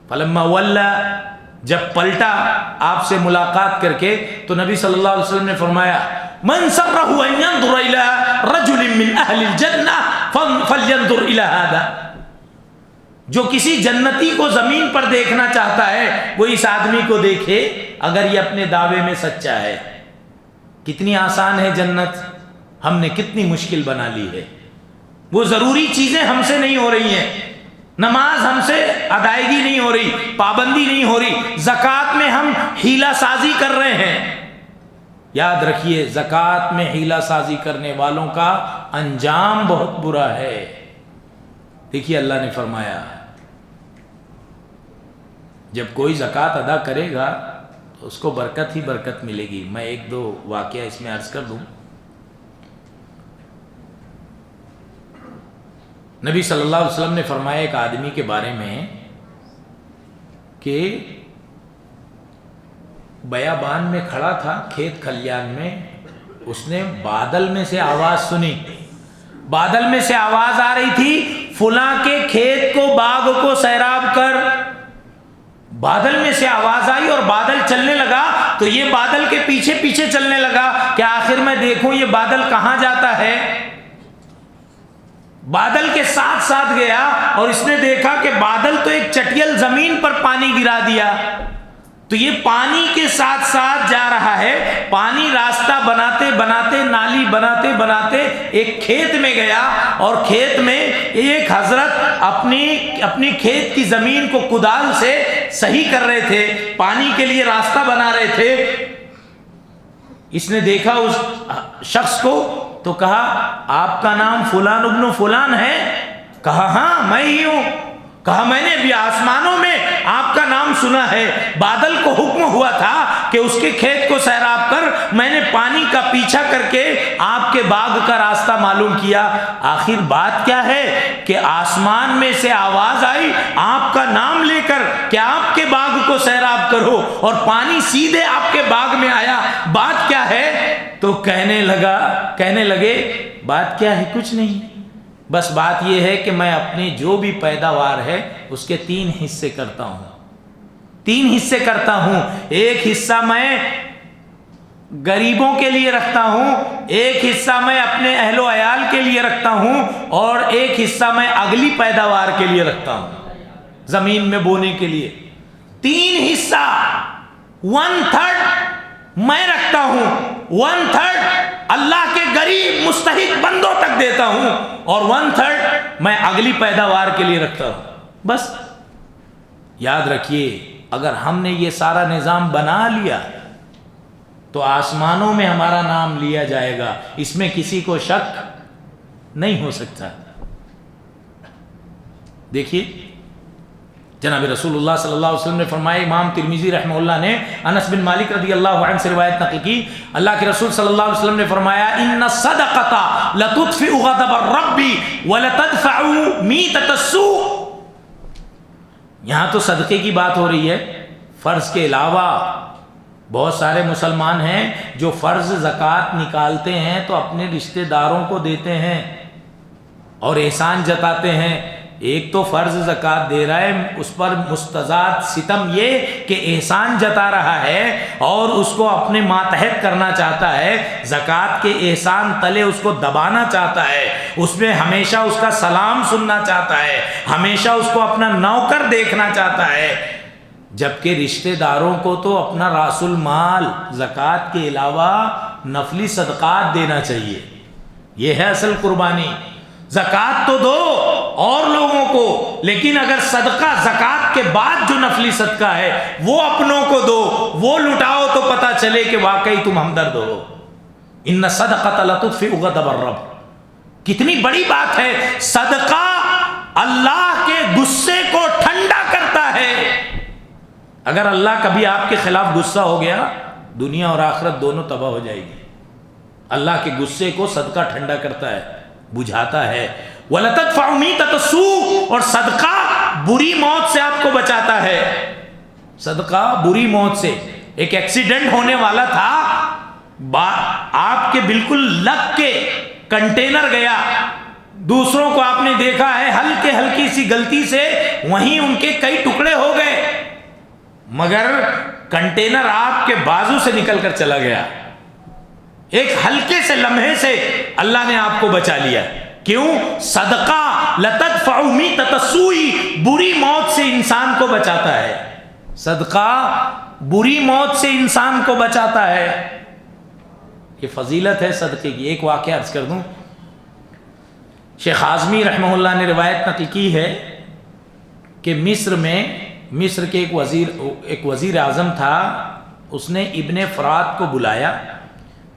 فلما ولا، جب پلٹا آپ سے ملاقات کر کے تو نبی صلی اللہ علیہ وسلم نے فرمایا من سرہ ان ينظر الى رجل من اہل الجنہ فلینظر الى ھذا، جو کسی جنتی کو زمین پر دیکھنا چاہتا ہے وہ اس آدمی کو دیکھے اگر یہ اپنے دعوے میں سچا ہے. کتنی آسان ہے جنت، ہم نے کتنی مشکل بنا لی ہے. وہ ضروری چیزیں ہم سے نہیں ہو رہی ہیں، نماز ہم سے ادائیگی نہیں ہو رہی، پابندی نہیں ہو رہی، زکوٰۃ میں ہم ہیلا سازی کر رہے ہیں. یاد رکھیے زکوٰۃ میں ہیلا سازی کرنے والوں کا انجام بہت برا ہے. دیکھیے اللہ نے فرمایا جب کوئی زکوٰۃ ادا کرے گا تو اس کو برکت ہی برکت ملے گی. میں 1-2 واقعہ اس میں عرض کر دوں. نبی صلی اللہ علیہ وسلم نے فرمایا ایک آدمی کے بارے میں کہ بیابان میں کھڑا تھا، کھیت کھلیان میں، اس نے بادل میں سے آواز سنی. بادل میں سے آواز آ رہی تھی فلاں کے کھیت کو، باغ کو سیراب کر. بادل میں سے آواز آئی اور بادل چلنے لگا تو یہ بادل کے پیچھے پیچھے چلنے لگا کہ آخر میں دیکھوں یہ بادل کہاں جاتا ہے. بادل کے ساتھ ساتھ گیا اور اس نے دیکھا کہ بادل تو ایک چٹیل زمین پر پانی گرا دیا، تو یہ پانی کے ساتھ ساتھ جا رہا ہے. پانی راستہ بناتے بناتے، نالی بناتے بناتے ایک کھیت میں گیا اور کھیت میں ایک حضرت اپنی کھیت کی زمین کو کدال سے صحیح کر رہے تھے، پانی کے لیے راستہ بنا رہے تھے. اس نے دیکھا اس شخص کو تو کہا آپ کا نام فلان ابن فلان ہے؟ کہا ہاں میں ہی ہوں. کہا میں نے بھی آسمانوں میں آپ کا نام سنا ہے، بادل کو حکم ہوا تھا کہ اس کے کھیت کو سیراب کر، میں نے پانی کا پیچھا کر کے آپ کے باغ کا راستہ معلوم کیا. آخر بات کیا ہے کہ آسمان میں سے آواز آئی آپ کا نام لے کر کہ آپ کے باغ کو سیراب کرو اور پانی سیدھے آپ کے باغ میں آیا. بات کیا ہے؟ تو کہنے لگے بات کیا ہے؟ کچھ نہیں، بس بات یہ ہے کہ میں اپنی جو بھی پیداوار ہے اس کے 3 حصے کرتا ہوں. 3 حصے کرتا ہوں. ایک حصہ میں غریبوں کے لیے رکھتا ہوں، ایک حصہ میں اپنے اہل و عیال کے لیے رکھتا ہوں، اور ایک حصہ میں اگلی پیداوار کے لیے رکھتا ہوں، زمین میں بونے کے لیے. 3 حصہ 1/3 میں رکھتا ہوں، 1/3 اللہ کے غریب مستحق بندوں تک دیتا ہوں، اور 1/3 میں اگلی پیداوار کے لیے رکھتا ہوں. بس یاد رکھیے اگر ہم نے یہ سارا نظام بنا لیا تو آسمانوں میں ہمارا نام لیا جائے گا، اس میں کسی کو شک نہیں ہو سکتا. دیکھیے جناب رسول اللہ صلی اللہ علیہ وسلم نے فرمایا، امام ترمذی رحمہ اللہ نے انس بن مالک رضی اللہ عنہ سے روایت نقل کی، اللہ کے رسول صلی اللہ علیہ وسلم نے فرمایا ان الصدقۃ لتطفئ غضب الرب ولتدفع میتۃ السوء۔ یہاں تو صدقے کی بات ہو رہی ہے، فرض کے علاوہ بہت سارے مسلمان ہیں جو فرض زکوٰۃ نکالتے ہیں تو اپنے رشتہ داروں کو دیتے ہیں اور احسان جتاتے ہیں۔ ایک تو فرض زکوٰۃ دے رہا ہے، اس پر مستضاد ستم یہ کہ احسان جتا رہا ہے اور اس کو اپنے ماتحت کرنا چاہتا ہے، زکوٰۃ کے احسان تلے اس کو دبانا چاہتا ہے، اس میں ہمیشہ اس کا سلام سننا چاہتا ہے، ہمیشہ اس کو اپنا نوکر دیکھنا چاہتا ہے، جبکہ رشتہ داروں کو تو اپنا راس المال زکوٰۃ کے علاوہ نفلی صدقات دینا چاہیے۔ یہ ہے اصل قربانی۔ زکوٰۃ تو دو اور لوگوں کو، لیکن اگر صدقہ زکوٰۃ کے بعد جو نفلی صدقہ ہے وہ اپنوں کو دو، وہ لٹاؤ تو پتہ چلے کہ واقعی تم ہمدرد ہو۔ ان الصدقۃ لتطفئ غضب الرب، کتنی بڑی بات ہے، صدقہ اللہ کے غصے کو ٹھنڈا کرتا ہے۔ اگر اللہ کبھی آپ کے خلاف غصہ ہو گیا، دنیا اور آخرت دونوں تباہ ہو جائے گی۔ اللہ کے غصے کو صدقہ ٹھنڈا کرتا ہے، بجھاتا ہے۔ وَلَتَدْفَعُ مِيتَةَ السُّوءِ، اور صدقہ بری موت سے آپ کو بچاتا ہے۔ صدقہ بری موت سے، ایک ایکسیڈنٹ ہونے والا تھا، آپ کے بالکل لگ کے کنٹینر گیا، دوسروں کو آپ نے دیکھا ہے ہلکی سی غلطی سے وہیں ان کے کئی ٹکڑے ہو گئے، مگر کنٹینر آپ کے بازو سے نکل کر چلا گیا۔ ایک ہلکے سے لمحے سے اللہ نے آپ کو بچا لیا۔ کیوں؟ صدقہ لتدفع میتۃ السوء، بری موت سے انسان کو بچاتا ہے۔ صدقہ بری موت سے انسان کو بچاتا ہے۔ یہ فضیلت ہے صدقے کی۔ ایک واقعہ عرض کر دوں، شیخ اعظمی رحمہ اللہ نے روایت نقل کی ہے کہ مصر کے ایک وزیر اعظم تھا، اس نے ابن فرات کو بلایا،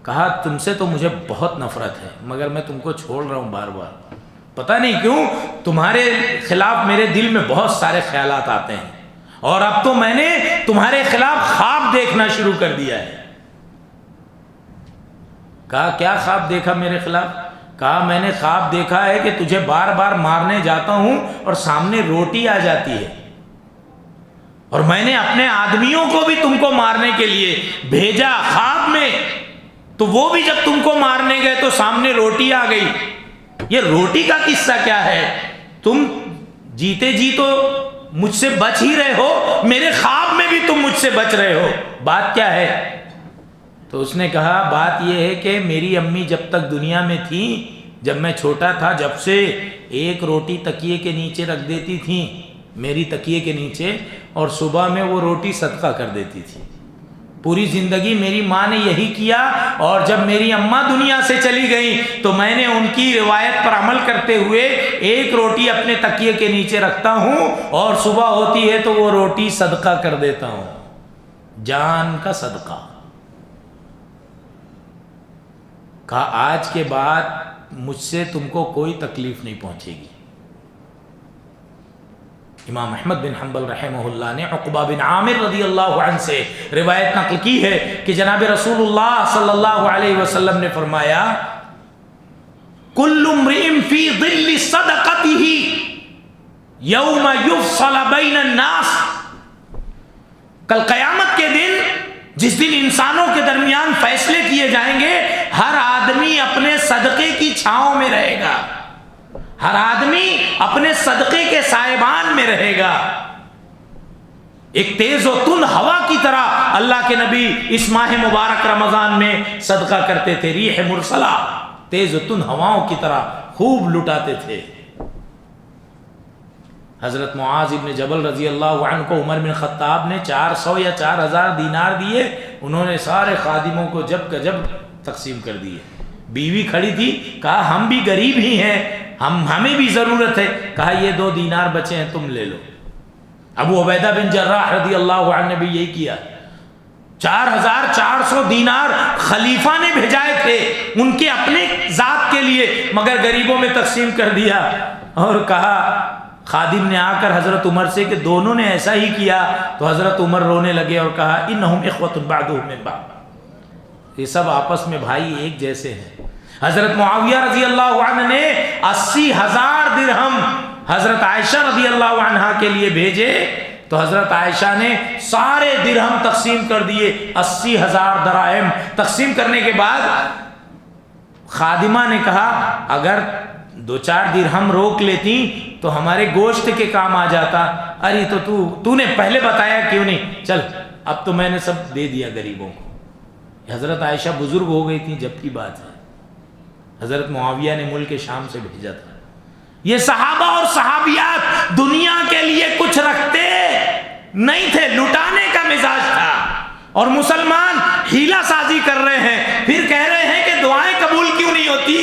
کہا تم سے تو مجھے بہت نفرت ہے مگر میں تم کو چھوڑ رہا ہوں بار بار، پتہ نہیں کیوں تمہارے خلاف میرے دل میں بہت سارے خیالات آتے ہیں، اور اب تو میں نے تمہارے خلاف خواب دیکھنا شروع کر دیا ہے۔ کہا کیا خواب دیکھا میرے خلاف؟ کہا میں نے خواب دیکھا ہے کہ تجھے بار بار مارنے جاتا ہوں اور سامنے روٹی آ جاتی ہے، اور میں نے اپنے آدمیوں کو بھی تم کو مارنے کے لیے بھیجا خواب میں، تو وہ بھی جب تم کو مارنے گئے تو سامنے روٹی آ گئی۔ یہ روٹی کا قصہ کیا ہے؟ تم جیتے جی تو مجھ سے بچ ہی رہے ہو، میرے خواب میں بھی تم مجھ سے بچ رہے ہو، بات کیا ہے؟ تو اس نے کہا بات یہ ہے کہ میری امی جب تک دنیا میں تھی، جب میں چھوٹا تھا، جب سے ایک روٹی تکیے کے نیچے رکھ دیتی تھی، میری تکیے کے نیچے، اور صبح میں وہ روٹی صدقہ کر دیتی تھی۔ پوری زندگی میری ماں نے یہی کیا، اور جب میری اماں دنیا سے چلی گئیں تو میں نے ان کی روایت پر عمل کرتے ہوئے ایک روٹی اپنے تکیے کے نیچے رکھتا ہوں، اور صبح ہوتی ہے تو وہ روٹی صدقہ کر دیتا ہوں، جان کا صدقہ۔ کہا آج کے بعد مجھ سے تم کو کوئی تکلیف نہیں پہنچے گی۔ امام احمد بن حنبل رحمہ اللہ نے عقبہ بن عامر رضی اللہ عنہ سے روایت نقل کی ہے کہ جناب رسول اللہ صلی اللہ علیہ وسلم نے فرمایا کل امرئ فی ظل صدقتہ یوم یفصل بین الناس، کل قیامت کے دن جس دن انسانوں کے درمیان فیصلے کیے جائیں گے، ہر آدمی اپنے صدقے کی چھاؤں میں رہے گا، ہر آدمی اپنے صدقے کے سائبان میں رہے گا۔ ایک تیز و تند ہوا کی طرح اللہ کے نبی اس ماہ مبارک رمضان میں صدقہ کرتے تھے، ریح مرسلہ، تیز و تند ہواؤں کی طرح خوب لٹاتے تھے۔ حضرت معاذ ابن جبل رضی اللہ عنہ کو عمر بن خطاب نے 400 یا 4000 دینار دیے، انہوں نے سارے خادموں کو جب کا جب تقسیم کر دیے۔ بیوی کھڑی تھی، کہا ہم بھی غریب ہی ہیں، ہمیں بھی ضرورت ہے، کہا یہ 2 دینار بچے ہیں تم لے لو۔ ابو عبیدہ بن جراح رضی اللہ عنہ نے بھی یہی کیا، 4400 دینار خلیفہ نے بھیجائے تھے ان کے اپنے ذات کے لیے، مگر غریبوں میں تقسیم کر دیا، اور کہا خادم نے آ کر حضرت عمر سے کہ دونوں نے ایسا ہی کیا، تو حضرت عمر رونے لگے اور کہا انہم اخوۃ بعضهم من بعض، یہ سب آپس میں بھائی ایک جیسے ہیں۔ حضرت معاویہ رضی اللہ عنہ نے 80,000 درہم حضرت عائشہ رضی اللہ عنہا کے لیے بھیجے، تو حضرت عائشہ نے سارے درہم تقسیم کر دیے، 80,000 دراہم تقسیم کرنے کے بعد خادمہ نے کہا اگر 2-4 درہم روک لیتی تو ہمارے گوشت کے کام آ جاتا۔ ارے تو نے پہلے بتایا کیوں نہیں؟ چل اب تو میں نے سب دے دیا غریبوں کو۔ حضرت عائشہ بزرگ ہو گئی تھی جب کی بات ہے، حضرت معاویہ نے ملک شام سے بھیجا تھا۔ یہ صحابہ اور صحابیات دنیا کے لیے کچھ رکھتے نہیں تھے، لٹانے کا مزاج تھا، اور مسلمان ہیلا سازی کر رہے ہیں، پھر کہہ رہے ہیں کہ دعائیں قبول کیوں نہیں ہوتی؟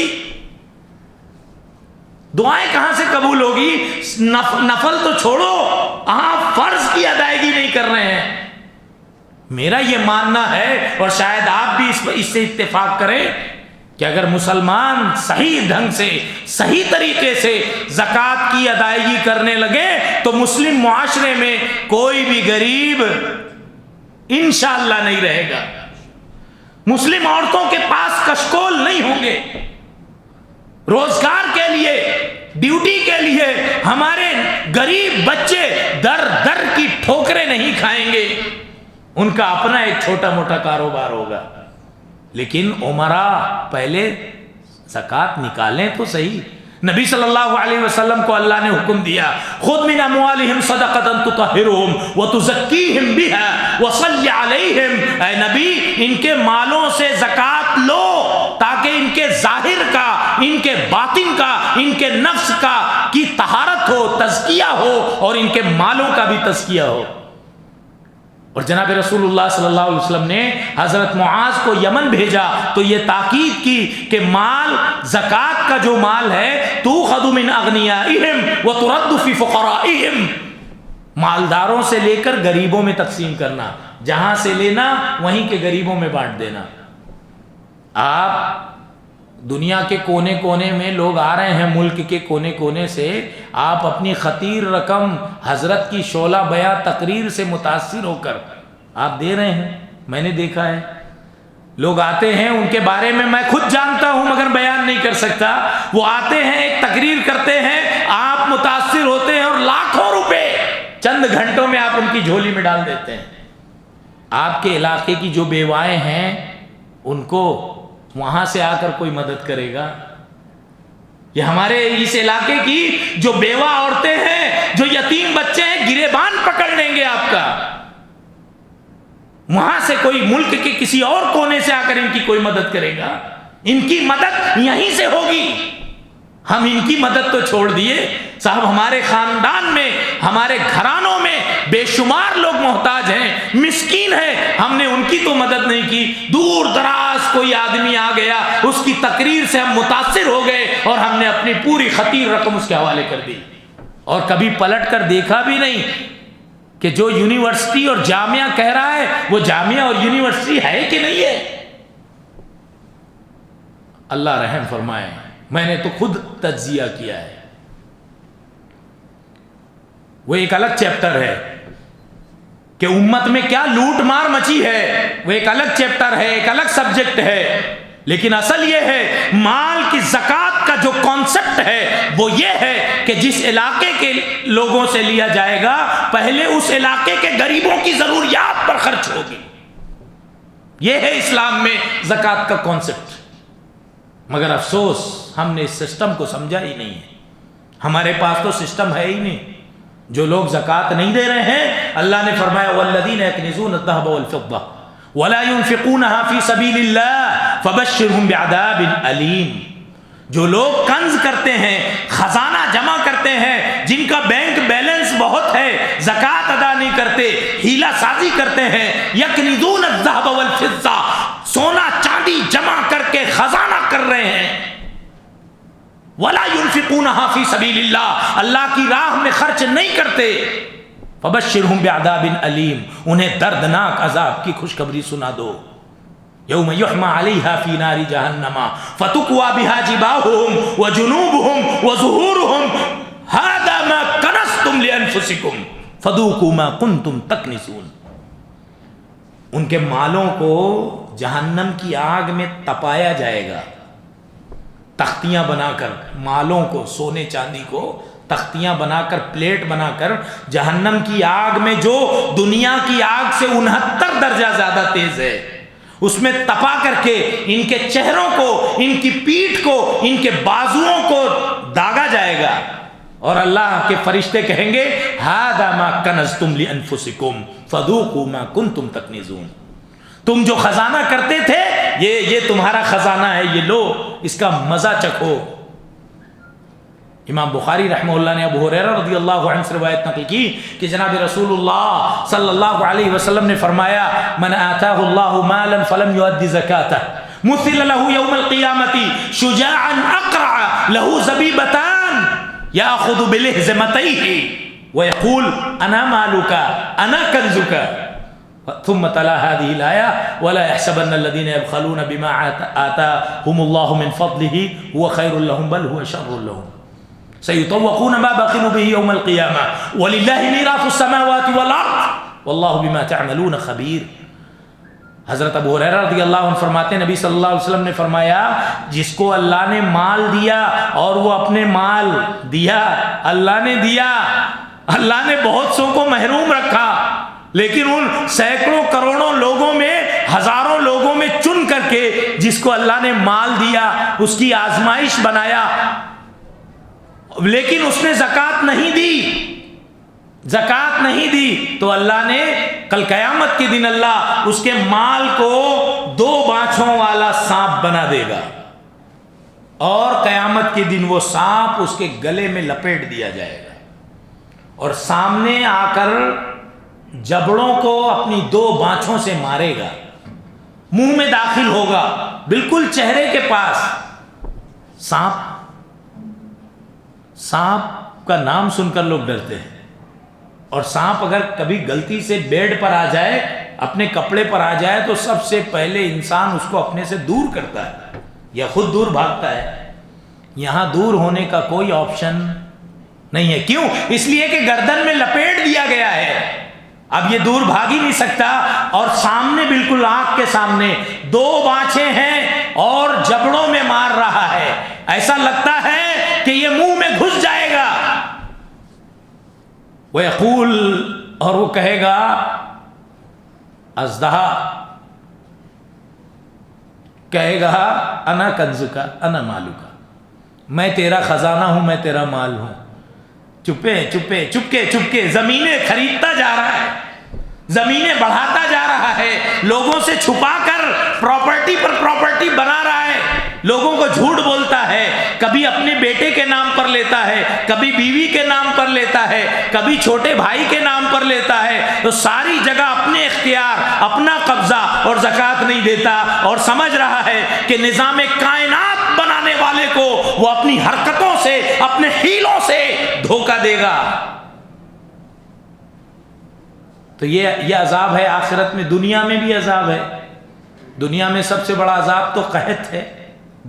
دعائیں کہاں سے قبول ہوگی؟ نفل تو چھوڑو، آپ فرض کی ادائیگی نہیں کر رہے ہیں۔ میرا یہ ماننا ہے، اور شاید آپ بھی اس سے اتفاق کریں، کہ اگر مسلمان صحیح ڈھنگ سے صحیح طریقے سے زکوٰۃ کی ادائیگی کرنے لگے تو مسلم معاشرے میں کوئی بھی غریب انشاءاللہ نہیں رہے گا، مسلم عورتوں کے پاس کشکول نہیں ہوں گے، روزگار کے لیے ڈیوٹی کے لیے ہمارے غریب بچے در در کی ٹھوکریں نہیں کھائیں گے، ان کا اپنا ایک چھوٹا موٹا کاروبار ہوگا۔ لیکن عمرہ پہلے زکوٰۃ نکالیں تو صحیح۔ نبی صلی اللہ علیہ وسلم کو اللہ نے حکم دیا خذ من اموالہم صدقۃ تطہرہم وتزکیہم بہا وصلی علیہم، اے نبی ان کے مالوں سے زکوٰۃ لو تاکہ ان کے ظاہر کا، ان کے باطن کا، ان کے نفس کا کی طہارت ہو، تزکیہ ہو، اور ان کے مالوں کا بھی تزکیہ ہو۔ اور جناب رسول اللہ صلی اللہ علیہ وسلم نے حضرت معاذ کو یمن بھیجا تو یہ تاکید کی کہ مال، زکوٰۃ کا جو مال ہے تؤخذ من اغنیائہم وترد فی فقرائہم، مالداروں سے لے کر غریبوں میں تقسیم کرنا، جہاں سے لینا وہیں کے غریبوں میں بانٹ دینا۔ آپ دنیا کے کونے کونے میں لوگ آ رہے ہیں، ملک کے کونے کونے سے، آپ اپنی خطیر رقم حضرت کی شعلہ بیاں تقریر سے متاثر ہو کر آپ دے رہے ہیں۔ میں نے دیکھا ہے لوگ آتے ہیں، ان کے بارے میں میں خود جانتا ہوں مگر بیان نہیں کر سکتا، وہ آتے ہیں ایک تقریر کرتے ہیں، آپ متاثر ہوتے ہیں اور لاکھوں روپے چند گھنٹوں میں آپ ان کی جھولی میں ڈال دیتے ہیں۔ آپ کے علاقے کی جو بیوائیں ہیں ان کو وہاں سے آ کر کوئی مدد کرے گا؟ یہ ہمارے اس علاقے کی جو بیوہ عورتیں ہیں، جو یتیم بچے ہیں، گریبان پکڑ لیں گے آپ کا، وہاں سے کوئی ملک کے کسی اور کونے سے آ کر ان کی کوئی مدد کرے گا؟ ان کی مدد یہیں سے ہوگی۔ ہم ان کی مدد تو چھوڑ دیے صاحب، ہمارے خاندان میں، ہمارے گھرانوں میں بے شمار لوگ محتاج ہیں، مسکین ہیں، ہم نے ان کی تو مدد نہیں کی۔ دور دراز کوئی آدمی آ گیا، اس کی تقریر سے ہم متاثر ہو گئے اور ہم نے اپنی پوری خطیر رقم اس کے حوالے کر دی، اور کبھی پلٹ کر دیکھا بھی نہیں کہ جو یونیورسٹی اور جامعہ کہہ رہا ہے وہ جامعہ اور یونیورسٹی ہے کہ نہیں ہے۔ اللہ رحم فرمائے، میں نے تو خود تجزیہ کیا ہے، وہ ایک الگ چیپٹر ہے کہ امت میں کیا لوٹ مار مچی ہے، وہ ایک الگ چیپٹر ہے، ایک الگ سبجیکٹ ہے، لیکن اصل یہ ہے مال کی زکوٰۃ کا جو کانسیپٹ ہے وہ یہ ہے کہ جس علاقے کے لوگوں سے لیا جائے گا پہلے اس علاقے کے غریبوں کی ضروریات پر خرچ ہوگی، یہ ہے اسلام میں زکوٰۃ کا کانسیپٹ۔ مگر افسوس ہم نے اس سسٹم کو سمجھا ہی نہیں ہے، ہمارے پاس تو سسٹم ہے ہی نہیں۔ جو لوگ زکوٰۃ نہیں دے رہے ہیں، اللہ نے فرمایا والذین یکنزون الذهب والفضة ولا ينفقونها في سبيل الله فبشرهم بعذاب أليم، جو لوگ کنز کرتے ہیں، خزانہ جمع کرتے ہیں، جن کا بینک بیلنس بہت ہے، زکوٰۃ ادا نہیں کرتے، ہیلا سازی کرتے ہیں، یکنزون الذهب والفضة، سونا چاندی جمع کر کے خزانہ کر رہے ہیں، ولا ينفقونها في سبيل الله، اللہ کی راہ میں خرچ نہیں کرتے، فبشرهم بعذاب علیم، انہیں دردناک عذاب کی خوشخبری سنا دو۔ یوم یحمى علیہا فی نار جہنم فتکوی بها جباہهم وجنوبهم وظہورهم هذا ما لانفسکم فذوقوا ما کنتم تکنزون. ان کے مالوں کو جہنم کی آگ میں تپایا جائے گا، تختیاں بنا کر، مالوں کو، سونے چاندی کو تختیاں بنا کر، پلیٹ بنا کر جہنم کی آگ میں، جو دنیا کی آگ سے 69 درجہ زیادہ تیز ہے، اس میں تپا کر کے ان کے چہروں کو، ان کی پیٹھ کو، ان کے بازوؤں کو داغا جائے گا. اور اللہ کے فرشتے کہیں گے ھذا ما کنزتم لانفسکم فذوقوا ما کنتم تکنزون. تم جو خزانہ کرتے تھے یہ تمہارا خزانہ ہے، یہ لو، اس کا مزہ چکھو. امام بخاری رحمہ اللہ نے ابو ہریرہ رضی اللہ عنہ سے روایت نقل کی کہ جناب رسول اللہ صلی اللہ علیہ وسلم نے فرمایا من آتاہ اللہ مالا فلم یؤد زکاتہ مثل له یوم القیامت شجاعا اقرع له زبیبتان یاخذ بلہزمتیہ ویقول انا مالک انا کنزک. ثم تلا هذه الآية ولا يحسبن الذين يبخلون بما آتاهم الله من فضله هو خير لهم بل هو شر لهم سيطوقون ما بخلوا به يوم القيامة ولله ميراث السماوات والأرض والله بما تعملون خبير. حضرت ابو ہریرہ رضی اللہ عنہ فرماتے ہیں نبی صلی اللہ علیہ وسلم نے فرمایا جس کو اللہ نے مال دیا اور وہ اپنے مال دیا، اللہ نے دیا، اللہ نے بہت سو کو محروم رکھا، لیکن ان سینکڑوں کروڑوں لوگوں میں، ہزاروں لوگوں میں چن کر کے جس کو اللہ نے مال دیا اس کی آزمائش بنایا، لیکن اس نے زکوٰۃ نہیں دی، زکوٰۃ نہیں دی، تو اللہ نے کل قیامت کے دن اللہ اس کے مال کو 2 بانچھوں والا سانپ بنا دے گا، اور قیامت کے دن وہ سانپ اس کے گلے میں لپیٹ دیا جائے گا، اور سامنے آ کر جبڑوں کو اپنی 2 بانچھوں سے مارے گا، منہ میں داخل ہوگا بالکل چہرے کے پاس. سانپ کا نام سن کر لوگ ڈرتے ہیں، اور سانپ اگر کبھی غلطی سے بیڈ پر آ جائے، اپنے کپڑے پر آ جائے، تو سب سے پہلے انسان اس کو اپنے سے دور کرتا ہے یا خود دور بھاگتا ہے. یہاں دور ہونے کا کوئی آپشن نہیں ہے. کیوں؟ اس لیے کہ گردن میں لپیٹ دیا گیا ہے، اب یہ دور بھاگ ہی نہیں سکتا، اور سامنے بالکل آنکھ کے سامنے 2 بانچھیں ہیں اور جبڑوں میں مار رہا ہے، ایسا لگتا ہے کہ یہ منہ میں گھس جائے گا. وَيَقُولُ، اور وہ کہے گا ازدہا، کہے گا انا کنزکا انا مالکا، میں تیرا خزانہ ہوں، میں تیرا مال ہوں. چپکے زمینیں خریدتا جا رہا ہے، زمینیں بڑھاتا جا رہا ہے، لوگوں سے چھپا کر پراپرٹی پر پراپرٹی بنا رہا ہے، لوگوں کو جھوٹ بولتا ہے، کبھی اپنے بیٹے کے نام پر لیتا ہے، کبھی بیوی کے نام پر لیتا ہے، کبھی چھوٹے بھائی کے نام پر لیتا ہے، تو ساری جگہ اپنے اختیار، اپنا قبضہ، اور زکوٰۃ نہیں دیتا، اور سمجھ رہا ہے کہ نظام کائنات بنانے والے کو وہ اپنی حرکتوں سے، اپنے حیلوں سے دھوکہ دے گا. تو یہ عذاب ہے آخرت میں. دنیا میں بھی عذاب ہے. دنیا میں سب سے بڑا عذاب تو قحط ہے،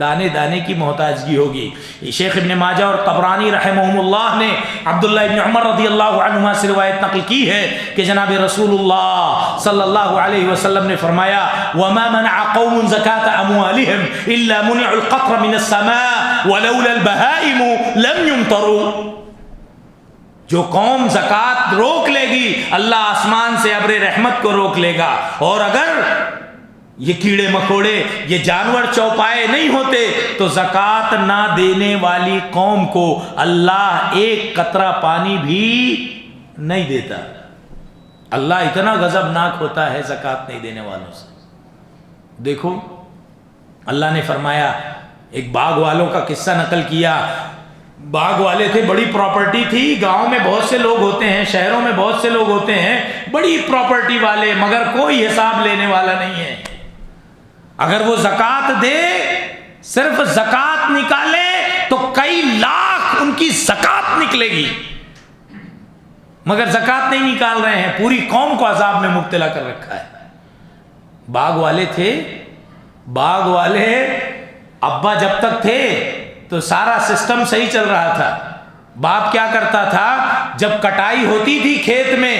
دانے دانے کی محتاجگی ہوگی. شیخ ابن ماجہ اور طبرانی رحمہم اللہ نے عبداللہ ابن عمر رضی اللہ عنہما سے روایت نقل کی ہے کہ جناب رسول اللہ صلی اللہ علیہ وسلم نے فرمایا وَمَا مَنَعَ قَوْمٌ زَكَاةَ أَمْوَالِهِمْ إِلَّا مُنِعُوا الْقَطْرَ مِنَ السَّمَاءِ وَلَوْلَا الْبَهَائِمُ لَمْ يُمْطَرُوا. جو قوم زکوٰۃ روک لے گی، اللہ آسمان سے ابر رحمت کو روک لے گا، اور اگر یہ کیڑے مکوڑے، یہ جانور چوپائے نہیں ہوتے تو زکوٰۃ نہ دینے والی قوم کو اللہ ایک قطرہ پانی بھی نہیں دیتا. اللہ اتنا غضبناک ہوتا ہے زکوٰۃ نہیں دینے والوں سے. دیکھو اللہ نے فرمایا، ایک باغ والوں کا قصہ نقل کیا. باغ والے تھے، بڑی پراپرٹی تھی، گاؤں میں بہت سے لوگ ہوتے ہیں، شہروں میں بہت سے لوگ ہوتے ہیں بڑی پراپرٹی والے، مگر کوئی حساب لینے والا نہیں ہے. اگر وہ زکوٰۃ دے، صرف زکوٰۃ نکالے تو کئی لاکھ ان کی زکوٰۃ نکلے گی، مگر زکوٰۃ نہیں نکال رہے ہیں، پوری قوم کو عذاب میں مبتلا کر رکھا ہے. باغ والے تھے، باغ والے ابا جب تک تھے تو سارا سسٹم صحیح چل رہا تھا. باپ کیا کرتا تھا جب کٹائی ہوتی تھی کھیت میں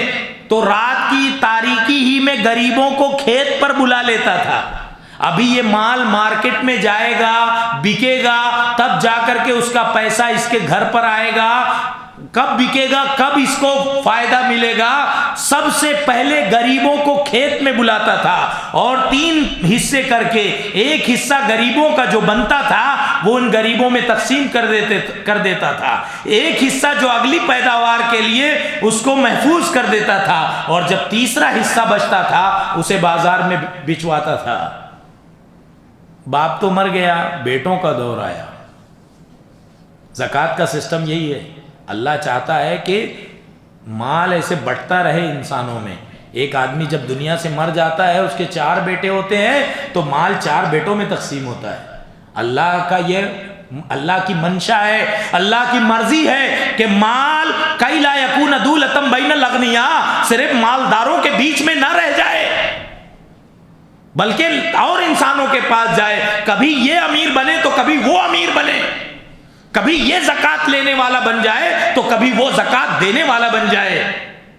تو رات کی تاریکی ہی میں غریبوں کو کھیت پر بلا لیتا تھا. ابھی یہ مال مارکیٹ میں جائے گا, بکے گا, تب جا کر کے اس کا پیسہ اس کے گھر پر آئے گا. کب بکے گا, کب اس کو فائدہ ملے گا, سب سے پہلے غریبوں کو کھیت میں بلاتا تھا اور 3 حصے کر کے ایک حصہ غریبوں کا جو بنتا تھا وہ ان غریبوں میں تقسیم کر دیتا تھا, ایک حصہ جو اگلی پیداوار کے لیے اس کو محفوظ کر دیتا تھا, اور جب تیسرا حصہ بچتا تھا اسے بازار میں بچواتا تھا. باپ تو مر گیا, بیٹوں کا دور آیا. زکوٰۃ کا سسٹم یہی ہے. اللہ چاہتا ہے کہ مال ایسے بٹتا رہے انسانوں میں. ایک آدمی جب دنیا سے مر جاتا ہے, اس کے 4 بیٹے ہوتے ہیں تو مال 4 بیٹوں میں تقسیم ہوتا ہے. اللہ کا یہ اللہ کی منشا ہے, اللہ کی مرضی ہے کہ مال کئی لا یکون دولۃ بین الاغنیاء صرف مالداروں کے بیچ میں نہ رہ جائے بلکہ اور انسانوں کے پاس جائے. کبھی یہ امیر بنے تو کبھی وہ امیر بنے, کبھی یہ زکوٰۃ لینے والا بن جائے تو کبھی وہ زکوٰۃ دینے والا بن جائے.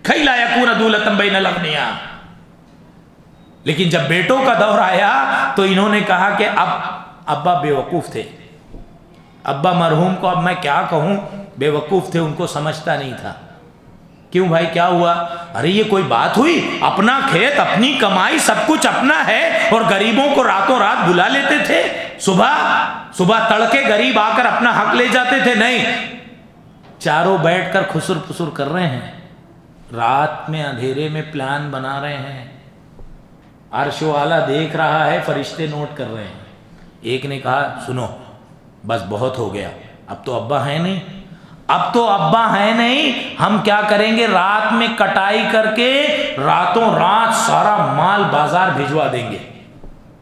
کئی لا یکون دولۃ بین الاغنیاء. لیکن جب بیٹوں کا دور آیا تو انہوں نے کہا کہ اب ابا بے وقوف تھے, ابا مرحوم کو اب میں کیا کہوں, بے وقوف تھے, ان کو سمجھتا نہیں تھا. کیوں بھائی کیا ہوا؟ ارے یہ کوئی بات ہوئی, اپنا کھیت اپنی کمائی سب کچھ اپنا ہے اور غریبوں کو راتوں رات بلا لیتے تھے. صبح تڑکے غریب آ کر اپنا حق لے جاتے تھے. نہیں, چاروں بیٹھ کر خسر پسر کر رہے ہیں, رات میں اندھیرے میں پلان بنا رہے ہیں, عرش والا دیکھ رہا ہے, فرشتے نوٹ کر رہے ہیں. ایک نے کہا سنو بس بہت ہو گیا, اب تو ابا ہے نہیں, ہم کیا کریں گے, رات میں کٹائی کر کے راتوں رات سارا مال بازار بھجوا دیں گے,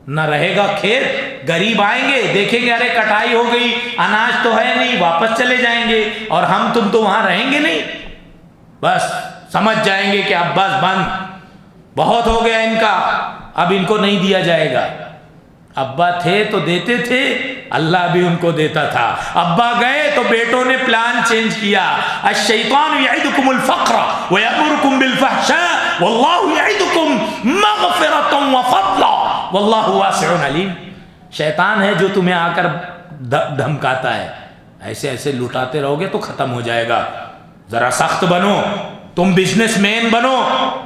نہ رہے گا کھیت. غریب آئیں گے, دیکھیں گے ارے کٹائی ہو گئی, اناج تو ہے نہیں, واپس چلے جائیں گے, اور ہم تم تو وہاں رہیں گے نہیں. بس سمجھ جائیں گے کہ اب بس بند, بہت ہو گیا ان کا, اب ان کو نہیں دیا جائے گا. ابا تھے تو دیتے تھے, اللہ بھی ان کو دیتا تھا. ابا گئے تو بیٹوں نے پلان چینج کیا. الشیطان یعدکم الفقر ویأمرکم بالفحشاء واللہ یعدکم مغفرۃ وفضلا واللہ واسع علیم. شیطان ہے جو تمہیں آ کر دھمکاتا ہے, ایسے ایسے لٹاتے رہو گے تو ختم ہو جائے گا. ذرا سخت بنو, تم بزنس مین بنو.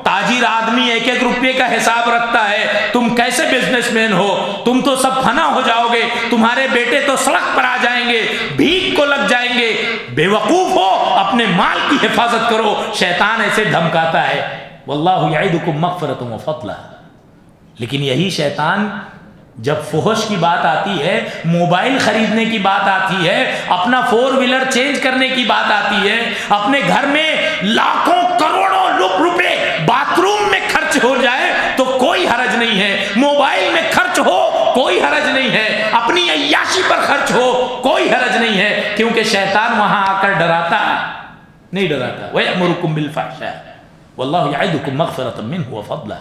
تاجر آدمی 1-1 روپے کا حساب رکھتا ہے, تم کیسے بزنس مین ہو؟ تم تو سب فنا ہو جاؤ گے, تمہارے بیٹے تو سڑک پر آ جائیں گے, بھیک کو لگ جائیں گے. بے وقوف ہو, اپنے مال کی حفاظت کرو. شیطان ایسے دھمکاتا ہے. واللہ یعدکم مغفرۃ وفضلا. لیکن یہی شیطان جب فحش کی بات آتی ہے, موبائل خریدنے کی بات آتی ہے, اپنا 4 ویلر چینج کرنے کی بات آتی ہے, اپنے گھر میں لاکھوں کروڑوں روپے باتھ روم میں خرچ ہو جائے تو کوئی حرج نہیں ہے, موبائل میں خرچ ہو کوئی حرج نہیں ہے, اپنی عیاشی پر خرچ ہو کوئی حرج نہیں ہے, کیونکہ شیطان وہاں آ کر ڈراتا نہیں ڈراتا. وَيَأْمُرُكُمْ بِالْفَحْشَاءِ وَاللَّهُ يَعِدُكُمْ مَغْفِرَةً مِّنْهُ وَفَضْلًا.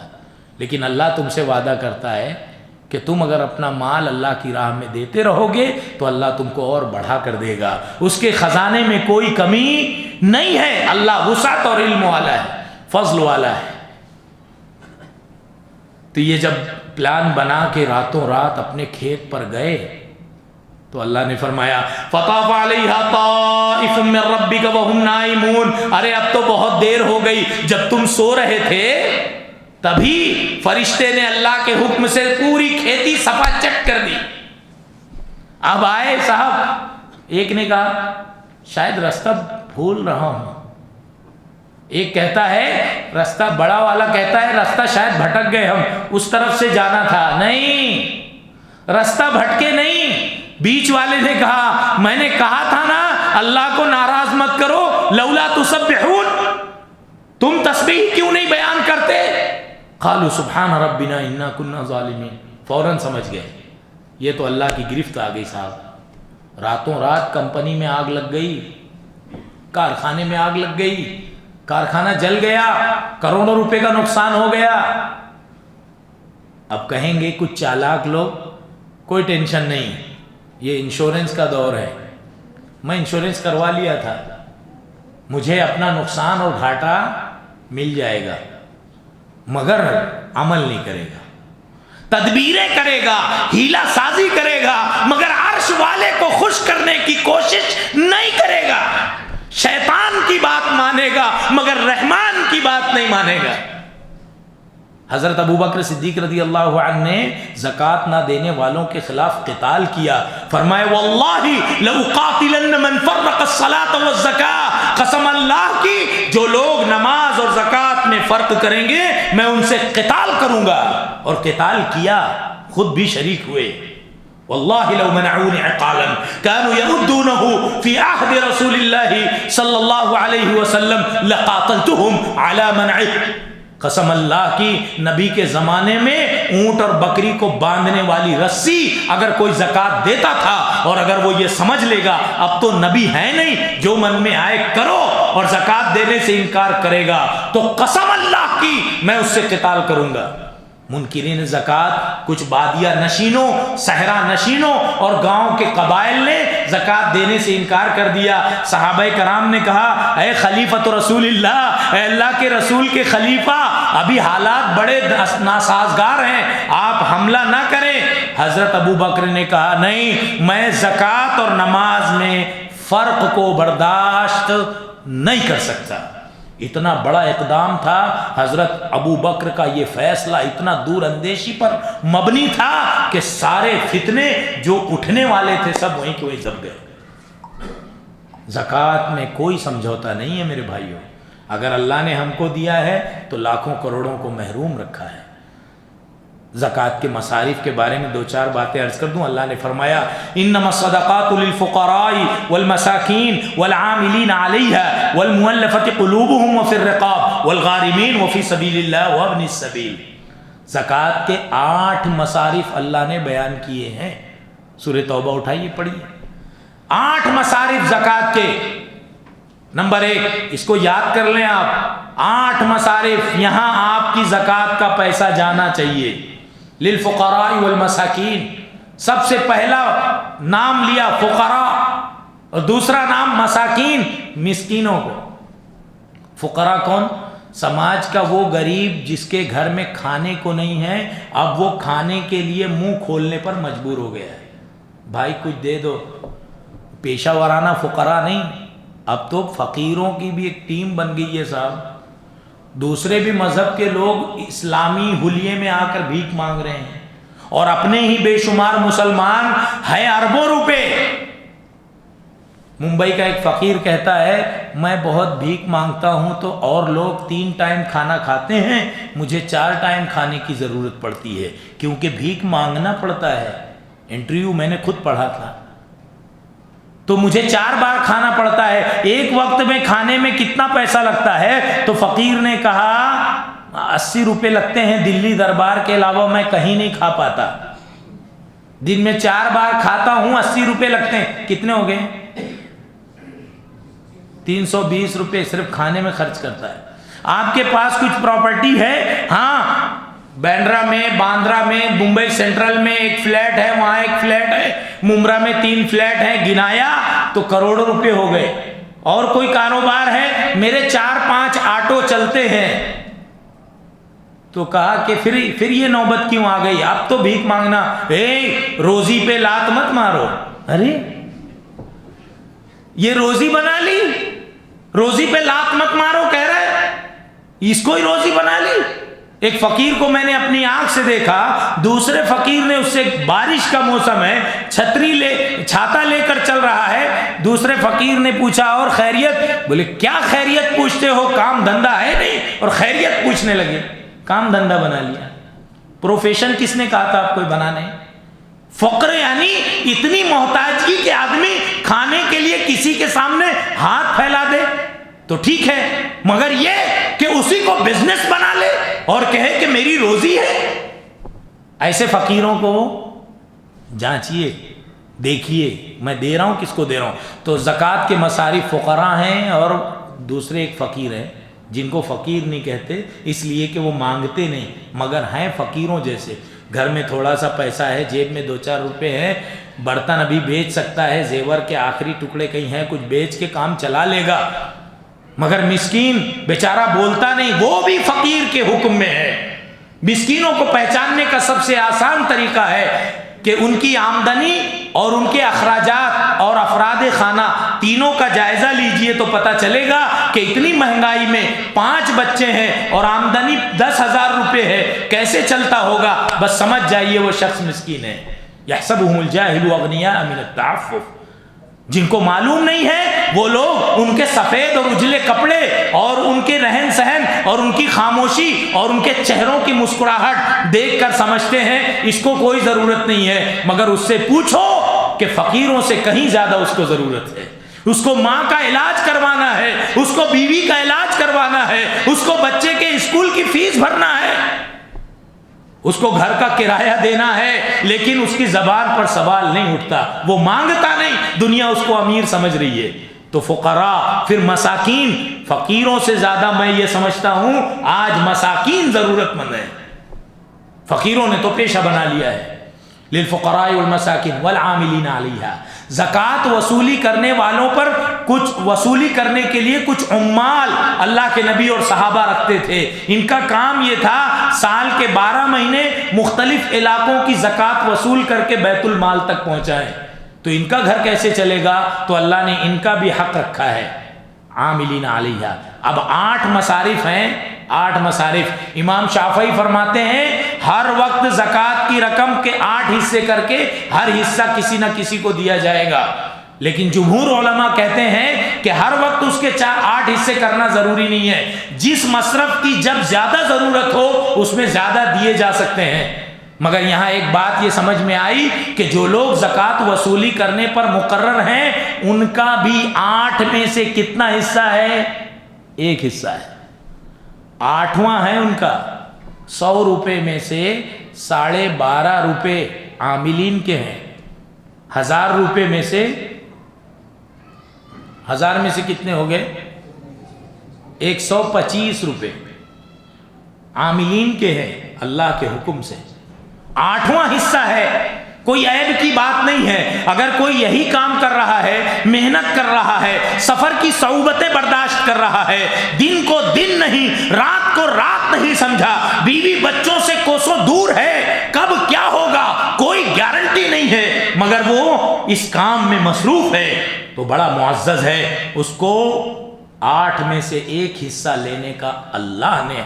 لیکن اللہ تم سے وعدہ کرتا ہے کہ تم اگر اپنا مال اللہ کی راہ میں دیتے رہو گے تو اللہ تم کو اور بڑھا کر دے گا. اس کے خزانے میں کوئی کمی نہیں ہے. اللہ وسعت اور علم والا ہے, فضل والا ہے. تو یہ جب پلان بنا کے راتوں رات اپنے کھیت پر گئے تو اللہ نے فرمایا فطاف علیہا طائف من ربک وہم نائمون. ارے اب تو بہت دیر ہو گئی, جب تم سو رہے تھے تبھی فرشتے نے اللہ کے حکم سے پوری کھیتی صفا چٹ کر دی. اب آئے صاحب, ایک نے کہا شاید راستہ بھول رہا ہوں, ایک کہتا ہے راستہ, بڑا والا کہتا ہے راستہ شاید بھٹک گئے, ہم اس طرف سے جانا تھا. نہیں, راستہ بھٹکے نہیں. بیچ والے نے کہا میں نے کہا تھا نا اللہ کو ناراض مت کرو, لولا تسبحون, تم تسبیح کیوں نہیں بیان کرتے؟ قالوا سبحان ربنا انا كنا ظالمین. فوراً سمجھ گئے یہ تو اللہ کی گرفت آ گئی صاحب. راتوں رات کمپنی میں آگ لگ گئی, کارخانے میں آگ لگ گئی, کارخانہ جل گیا, کروڑوں روپے کا نقصان ہو گیا. اب کہیں گے کچھ چالاک لوگ کوئی ٹینشن نہیں, یہ انشورنس کا دور ہے, میں انشورنس کروا لیا تھا. مجھے اپنا نقصان اور گھاٹا مل جائے گا، مگر عمل نہیں کرے گا، تدبیریں کرے گا، ہیلا سازی کرے گا، مگر عرش والے کو خوش کرنے کی کوشش نہیں کرے گا، شیطان کی بات مانے گا مگر رحمان کی بات نہیں مانے گا۔ حضرت ابوبکر صدیق رضی اللہ عنہ نے زکوٰۃ نہ دینے والوں کے خلاف قتال کیا، فرمائے واللہ لأقاتلن من فرق الصلاة والزکاة، قسم اللہ کی جو لوگ نماز اور زکوٰۃ میں فرق کریں گے میں ان سے قتال کروں گا، اور قتال کیا، خود بھی شریک ہوئے۔ واللہ لو منعونی عقالا كانوا يمدونه في عهد رسول الله صلی اللہ علیہ وسلم لقاتلتهم على منعه، قسم اللہ کی نبی کے زمانے میں اونٹ اور بکری کو باندھنے والی رسی اگر کوئی زکوٰۃ دیتا تھا، اور اگر وہ یہ سمجھ لے گا اب تو نبی ہے نہیں، جو من میں آئے کرو، اور زکوٰۃ دینے سے انکار کرے گا تو قسم اللہ کی میں اس سے قتال کروں گا۔ منکرین زکوٰۃ کچھ بادیہ نشینوں، صحرا نشینوں اور گاؤں کے قبائل نے زکوٰۃ دینے سے انکار کر دیا۔ صحابہ کرام نے کہا اے خلیفۃ رسول اللہ، اے اللہ کے رسول کے خلیفہ، ابھی حالات بڑے ناسازگار ہیں، آپ حملہ نہ کریں۔ حضرت ابوبکر نے کہا نہیں، میں زکوٰۃ اور نماز میں فرق کو برداشت نہیں کر سکتا۔ اتنا بڑا اقدام تھا حضرت ابو بکر کا، یہ فیصلہ اتنا دور اندیشی پر مبنی تھا کہ سارے فتنے جو اٹھنے والے تھے سب وہیں کے وہیں دب گئے۔ زکوٰۃ میں کوئی سمجھوتا نہیں ہے میرے بھائیوں، اگر اللہ نے ہم کو دیا ہے تو لاکھوں کروڑوں کو محروم رکھا ہے۔ زکوٰۃ کے مصارف کے بارے میں دو چار باتیں عرض کر دوں۔ اللہ نے فرمایا انما الصدقات للفقراء والمساکین والعاملین علیہا والمؤلفۃ قلوبہم وفی الرقاب والغارمین وفی سبیل اللہ وابن السبیل۔ زکوٰۃ کے 8 مصارف اللہ نے بیان کیے ہیں، سورہ توبہ اٹھائیے پڑھیے، 8 مصارف زکوٰۃ کے۔ نمبر 1 اس کو یاد کر لیں آپ، 8 مصارف یہاں آپ کی زکوٰۃ کا پیسہ جانا چاہیے۔ للفقراء والمساکین، سب سے پہلا نام لیا فقراء اور دوسرا نام مساکین، مسکینوں کو۔ فقراء کون؟ سماج کا وہ غریب جس کے گھر میں کھانے کو نہیں ہے، اب وہ کھانے کے لیے منہ کھولنے پر مجبور ہو گیا ہے، بھائی کچھ دے دو۔ پیشہ ورانہ فقراء نہیں، اب تو فقیروں کی بھی ایک ٹیم بن گئی ہے صاحب، دوسرے بھی مذہب کے لوگ اسلامی حلیے میں آ کر بھیک مانگ رہے ہیں، اور اپنے ہی بے شمار مسلمان ہیں اربوں روپے۔ ممبئی کا ایک فقیر کہتا ہے میں بہت بھیک مانگتا ہوں تو اور لوگ 3 ٹائم کھانا کھاتے ہیں، مجھے 4 ٹائم کھانے کی ضرورت پڑتی ہے کیونکہ بھیک مانگنا پڑتا ہے۔ انٹرویو میں نے خود پڑھا تھا، تو مجھے 4 بار کھانا پڑتا ہے، ایک وقت میں کھانے میں کتنا پیسہ لگتا ہے؟ تو فقیر نے کہا 80 روپے لگتے ہیں، دلی دربار کے علاوہ میں کہیں نہیں کھا پاتا، دن میں 4 بار کھاتا ہوں، 80 روپے لگتے ہیں، کتنے ہو گئے؟ 320 روپے صرف کھانے میں خرچ کرتا ہے۔ آپ کے پاس کچھ پراپرٹی ہے؟ ہاں، بینڈرا میں، باندرا میں، ممبئی سینٹرل میں ایک فلیٹ ہے، وہاں ایک فلیٹ ہے، ممبرا میں 3 فلیٹ ہیں، گنایا تو کروڑوں روپے ہو گئے۔ اور کوئی کاروبار ہے؟ میرے 4-5 آٹو چلتے ہیں۔ تو کہا کہ پھر یہ نوبت کیوں آ گئی؟ اب تو بھیک مانگنا، روزی پہ لات مت مارو۔ ارے یہ روزی بنا لی، روزی پہ لات مت مارو کہہ رہے، اس کو ہی روزی بنا لی۔ ایک فقیر کو میں نے اپنی آنکھ سے دیکھا، دوسرے فقیر نے اس سے، بارش کا موسم ہے، چھاتا لے کر چل رہا ہے، دوسرے فقیر نے پوچھا اور خیریت؟ بولے کیا خیریت پوچھتے ہو، کام دھندا ہے نہیں، اور خیریت پوچھنے لگے۔ کام دھندا بنا لیا۔ پروفیشن کس نے کہا تھا آپ کو بنانے؟ فقر یعنی اتنی محتاجگی کہ آدمی کھانے کے لیے کسی کے سامنے ہاتھ پھیلا دے تو ٹھیک ہے، مگر یہ کہ اسی کو بزنس بنا لے اور کہے کہ میری روزی ہے۔ ایسے فقیروں کو جانچیے، دیکھیے میں دے رہا ہوں کس کو دے رہا ہوں۔ تو زکوٰۃ کے مصارف فقراء ہیں، اور دوسرے ایک فقیر ہیں جن کو فقیر نہیں کہتے اس لیے کہ وہ مانگتے نہیں مگر ہیں فقیروں جیسے، گھر میں تھوڑا سا پیسہ ہے، جیب میں 2-4 روپے ہیں، برتن ابھی بیچ سکتا ہے، زیور کے آخری ٹکڑے کہیں ہیں، کچھ بیچ کے کام چلا لے گا، مگر مسکین بیچارہ بولتا نہیں، وہ بھی فقیر کے حکم میں ہے۔ مسکینوں کو پہچاننے کا سب سے آسان طریقہ ہے کہ ان کی آمدنی اور ان کے اخراجات اور افراد خانہ تینوں کا جائزہ لیجئے تو پتہ چلے گا کہ اتنی مہنگائی میں 5 بچے ہیں اور آمدنی 10,000 روپے ہے، کیسے چلتا ہوگا؟ بس سمجھ جائیے وہ شخص مسکین ہے۔ یحسبهم الجاہل اغنیاء من التعفف، جن کو معلوم نہیں ہے وہ لوگ ان کے سفید اور اجلے کپڑے اور ان کے رہن سہن اور ان کی خاموشی اور ان کے چہروں کی مسکراہٹ دیکھ کر سمجھتے ہیں اس کو کوئی ضرورت نہیں ہے، مگر اس سے پوچھو کہ فقیروں سے کہیں زیادہ اس کو ضرورت ہے۔ اس کو ماں کا علاج کروانا ہے، اس کو بیوی کا علاج کروانا ہے، اس کو بچے کے اسکول کی فیس بھرنا ہے، اس کو گھر کا کرایہ دینا ہے، لیکن اس کی زبان پر سوال نہیں اٹھتا، وہ مانگتا نہیں، دنیا اس کو امیر سمجھ رہی ہے۔ تو فقراء، پھر مساکین، فقیروں سے زیادہ میں یہ سمجھتا ہوں آج مساکین ضرورت مند ہیں۔ فقیروں نے تو پیشہ بنا لیا ہے۔ للفقراء والمساکین والعاملین علیہا، زکوٰۃ وصولی کرنے والوں پر کچھ وصولی کرنے کے لیے کچھ عمال اللہ کے نبی اور صحابہ رکھتے تھے۔ ان کا کام یہ تھا سال کے 12 مہینے مختلف علاقوں کی زکوٰۃ وصول کر کے بیت المال تک پہنچائیں۔ تو ان کا گھر کیسے چلے گا؟ تو اللہ نے ان کا بھی حق رکھا ہے، عاملین علیہا۔ اب 8 مصارف ہیں، 8 مصارف۔ امام شافعی فرماتے ہیں ہر وقت زکوٰۃ کی رقم کے 8 حصے کر کے ہر حصہ کسی نہ کسی کو دیا جائے گا، لیکن جمہور علماء کہتے ہیں کہ ہر وقت اس کے 8 حصے کرنا ضروری نہیں ہے، جس مصرف کی جب زیادہ ضرورت ہو اس میں زیادہ دیے جا سکتے ہیں۔ مگر یہاں ایک بات یہ سمجھ میں آئی کہ جو لوگ زکوٰۃ وصولی کرنے پر مقرر ہیں ان کا بھی 8 میں سے کتنا حصہ ہے؟ 1 حصہ ہے، 8واں ہے ان کا۔ 100 روپے میں سے 12.5 روپے عاملین کے ہیں، 1000 روپے میں سے 1000 میں سے کتنے ہو گئے؟ 125 روپے عاملین کے ہیں اللہ کے حکم سے۔ 8واں حصہ ہے، کوئی عیب کی بات نہیں ہے۔ اگر کوئی یہی کام کر رہا ہے، محنت کر رہا ہے، سفر کی صعوبتیں برداشت کر رہا ہے، دن کو دن نہیں، رات کو رات نہیں سمجھا، بیوی بچوں سے کوسوں دور ہے، کب کیا ہوگا کوئی گارنٹی نہیں ہے، مگر وہ اس کام میں مصروف ہے تو بڑا معزز ہے۔ اس کو 8 میں سے 1 حصہ لینے کا اللہ نے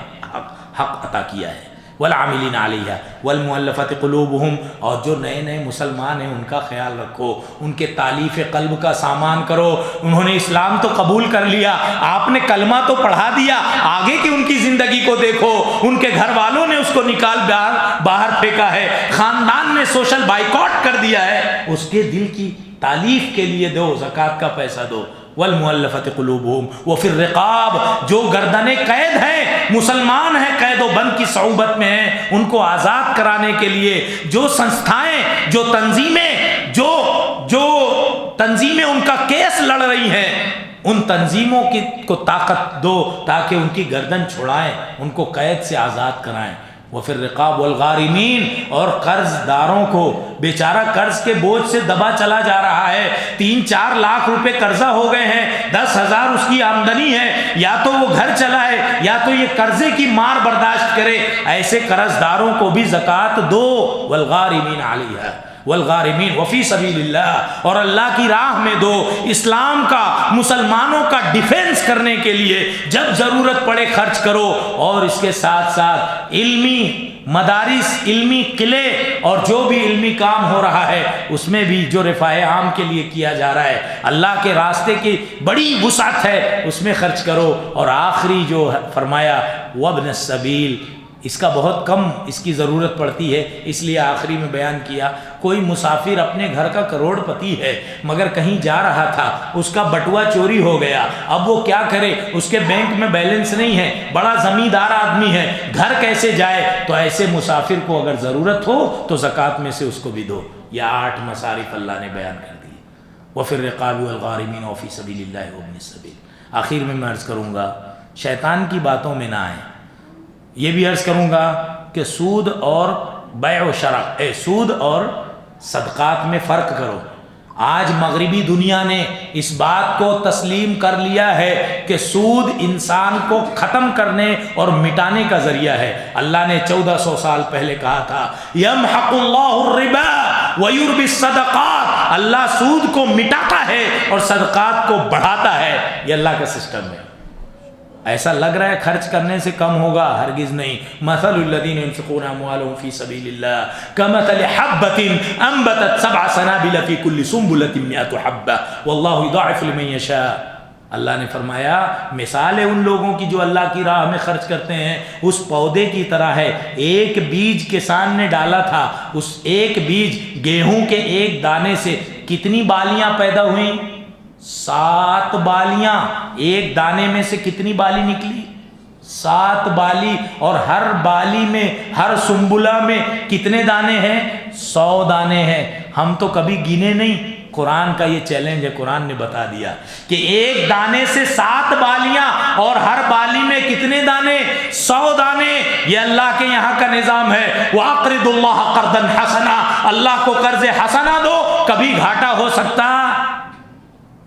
حق عطا کیا ہے۔ والعاملین علیہا والمؤلفۃ قلوبہم، اور جو نئے نئے مسلمان ہیں ان کا خیال رکھو، ان کے تالیف قلب کا سامان کرو۔ انہوں نے اسلام تو قبول کر لیا، آپ نے کلمہ تو پڑھا دیا، آگے کی ان کی زندگی کو دیکھو، ان کے گھر والوں نے اس کو نکال باہر پھینکا ہے، خاندان نے سوشل بائیکاٹ کر دیا ہے، اس کے دل کی تالیف کے لیے دو، زکوٰۃ کا پیسہ دو۔ والمؤلفۃ قلوبہم وفی الرقاب، جو گردنیں قید ہیں، مسلمان ہیں، قید و بند کی صعوبت میں ہیں، ان کو آزاد کرانے کے لیے جو سنستھائیں، جو تنظیمیں ان کا کیس لڑ رہی ہیں، ان تنظیموں کو طاقت دو تاکہ ان کی گردن چھڑائیں، ان کو قید سے آزاد کرائیں۔ وفی الرقاب والغارمین، اور قرض داروں کو، بیچارہ قرض کے بوجھ سے دبا چلا جا رہا ہے، 3-4 لاکھ روپے قرضہ ہو گئے ہیں، 10,000 اس کی آمدنی ہے، یا تو وہ گھر چلائے یا تو یہ قرضے کی مار برداشت کرے، ایسے قرض داروں کو بھی زکوٰۃ دو۔ والغارمین علیہا والغارمین وفی سبیل اللہ، اور اللہ کی راہ میں دو، اسلام کا، مسلمانوں کا ڈیفینس کرنے کے لیے جب ضرورت پڑے خرچ کرو۔ اور اس کے ساتھ ساتھ علمی مدارس، علمی قلعے اور جو بھی علمی کام ہو رہا ہے اس میں بھی جو رفاہ عام کے لیے کیا جا رہا ہے، اللہ کے راستے کی بڑی وسعت ہے، اس میں خرچ کرو۔ اور آخری جو فرمایا وابن السبیل، اس کا بہت کم اس کی ضرورت پڑتی ہے، اس لیے آخری میں بیان کیا۔ کوئی مسافر اپنے گھر کا کروڑ پتی ہے مگر کہیں جا رہا تھا، اس کا بٹوا چوری ہو گیا، اب وہ کیا کرے، اس کے بینک میں بیلنس نہیں ہے، بڑا زمیندار آدمی ہے، گھر کیسے جائے؟ تو ایسے مسافر کو اگر ضرورت ہو تو زکوٰۃ میں سے اس کو بھی دو۔ یہ 8 مصارف اللہ نے بیان کر دیے۔ وفی الرقاب والغارمین وفی سبیل اللہ وابن السبیل۔ آخر میں عرض کروں گا شیطان کی باتوں میں نہ آئیں۔ یہ بھی عرض کروں گا کہ سود اور بیع و شرع، سود اور صدقات میں فرق کرو۔ آج مغربی دنیا نے اس بات کو تسلیم کر لیا ہے کہ سود انسان کو ختم کرنے اور مٹانے کا ذریعہ ہے۔ اللہ نے 1400 سال پہلے کہا تھا یمحق اللہ الربا ویربی الصدقات، اللہ سود کو مٹاتا ہے اور صدقات کو بڑھاتا ہے۔ یہ اللہ کا سسٹم ہے۔ ایسا لگ رہا ہے خرچ کرنے سے کم ہوگا، ہرگز نہیں۔ مثل الذین ينفقون اموالهم فی سبیل اللہ کمثل حبۃ انبتت 7 سنابل فی کل سنبلۃ 100 حبۃ واللہ یضاعف لمن یشاء۔ اللہ نے فرمایا مثال ہے ان لوگوں کی جو اللہ کی راہ میں خرچ کرتے ہیں، اس پودے کی طرح ہے۔ ایک بیج کسان نے ڈالا تھا، اس ایک بیج گیہوں کے ایک دانے سے کتنی بالیاں پیدا ہوئیں؟ 7 بالیاں۔ ایک دانے میں سے کتنی بالی نکلی؟ 7 بالی۔ اور ہر بالی میں، ہر سنبلہ میں کتنے دانے ہیں؟ 100 دانے ہیں۔ ہم تو کبھی گنے نہیں۔ قرآن کا یہ چیلنج ہے، قرآن نے بتا دیا کہ ایک دانے سے 7 بالیاں اور ہر بالی میں کتنے دانے؟ 100 دانے۔ یہ اللہ کے یہاں کا نظام ہے۔ وَأَقْرِضُوا اللَّهَ قَرْضًا حَسَنًا، اللہ کو قرض حسنہ دو، کبھی گھاٹا ہو سکتا۔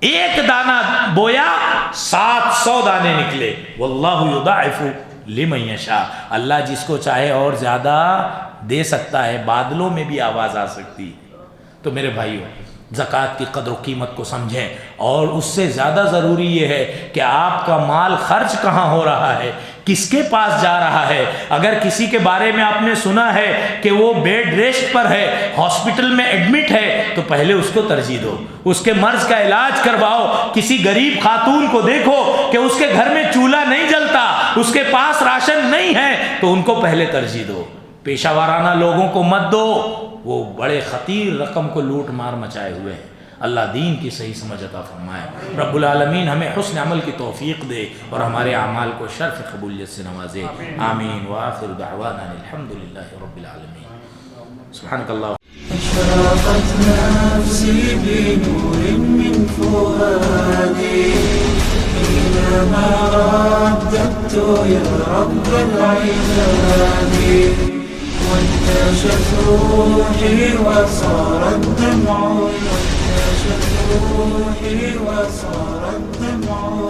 ایک دانہ بویا 700 دانے نکلے۔ واللہ یضاعف لمن یشاء، اللہ جس کو چاہے اور زیادہ دے سکتا ہے، بادلوں میں بھی آواز آ سکتی۔ تو میرے بھائیوں، زکوٰۃ کی قدر و قیمت کو سمجھیں، اور اس سے زیادہ ضروری یہ ہے کہ آپ کا مال خرچ کہاں ہو رہا ہے، کس کے پاس جا رہا ہے۔ اگر کسی کے بارے میں آپ نے سنا ہے کہ وہ بیڈ ریسٹ پر ہے، ہاسپٹل میں ایڈمٹ ہے، تو پہلے اس کو ترجیح دو، اس کے مرض کا علاج کرواؤ۔ کسی غریب خاتون کو دیکھو کہ اس کے گھر میں چولہا نہیں جلتا، اس کے پاس راشن نہیں ہے، تو ان کو پہلے ترجیح دو۔ پیشہ وارانہ لوگوں کو مت دو، وہ بڑے خطیر رقم کو لوٹ مار مچائے ہوئے ہیں۔ اللہ دین کی صحیح سمجھ عطا فرمائے۔ رب العالمین ہمیں حسن عمل کی توفیق دے اور ہمارے اعمال کو شرف قبولیت سے نوازے۔ آمین۔ وآخر دعوانا الحمدللہ رب العالمین۔ سبحانک اللہ۔ أشرقت نفسي بنور من فؤادي حينما رددت يا رب العباد، وانتشت روحي وصار الدمع، وانتشت روحي وصار الدمع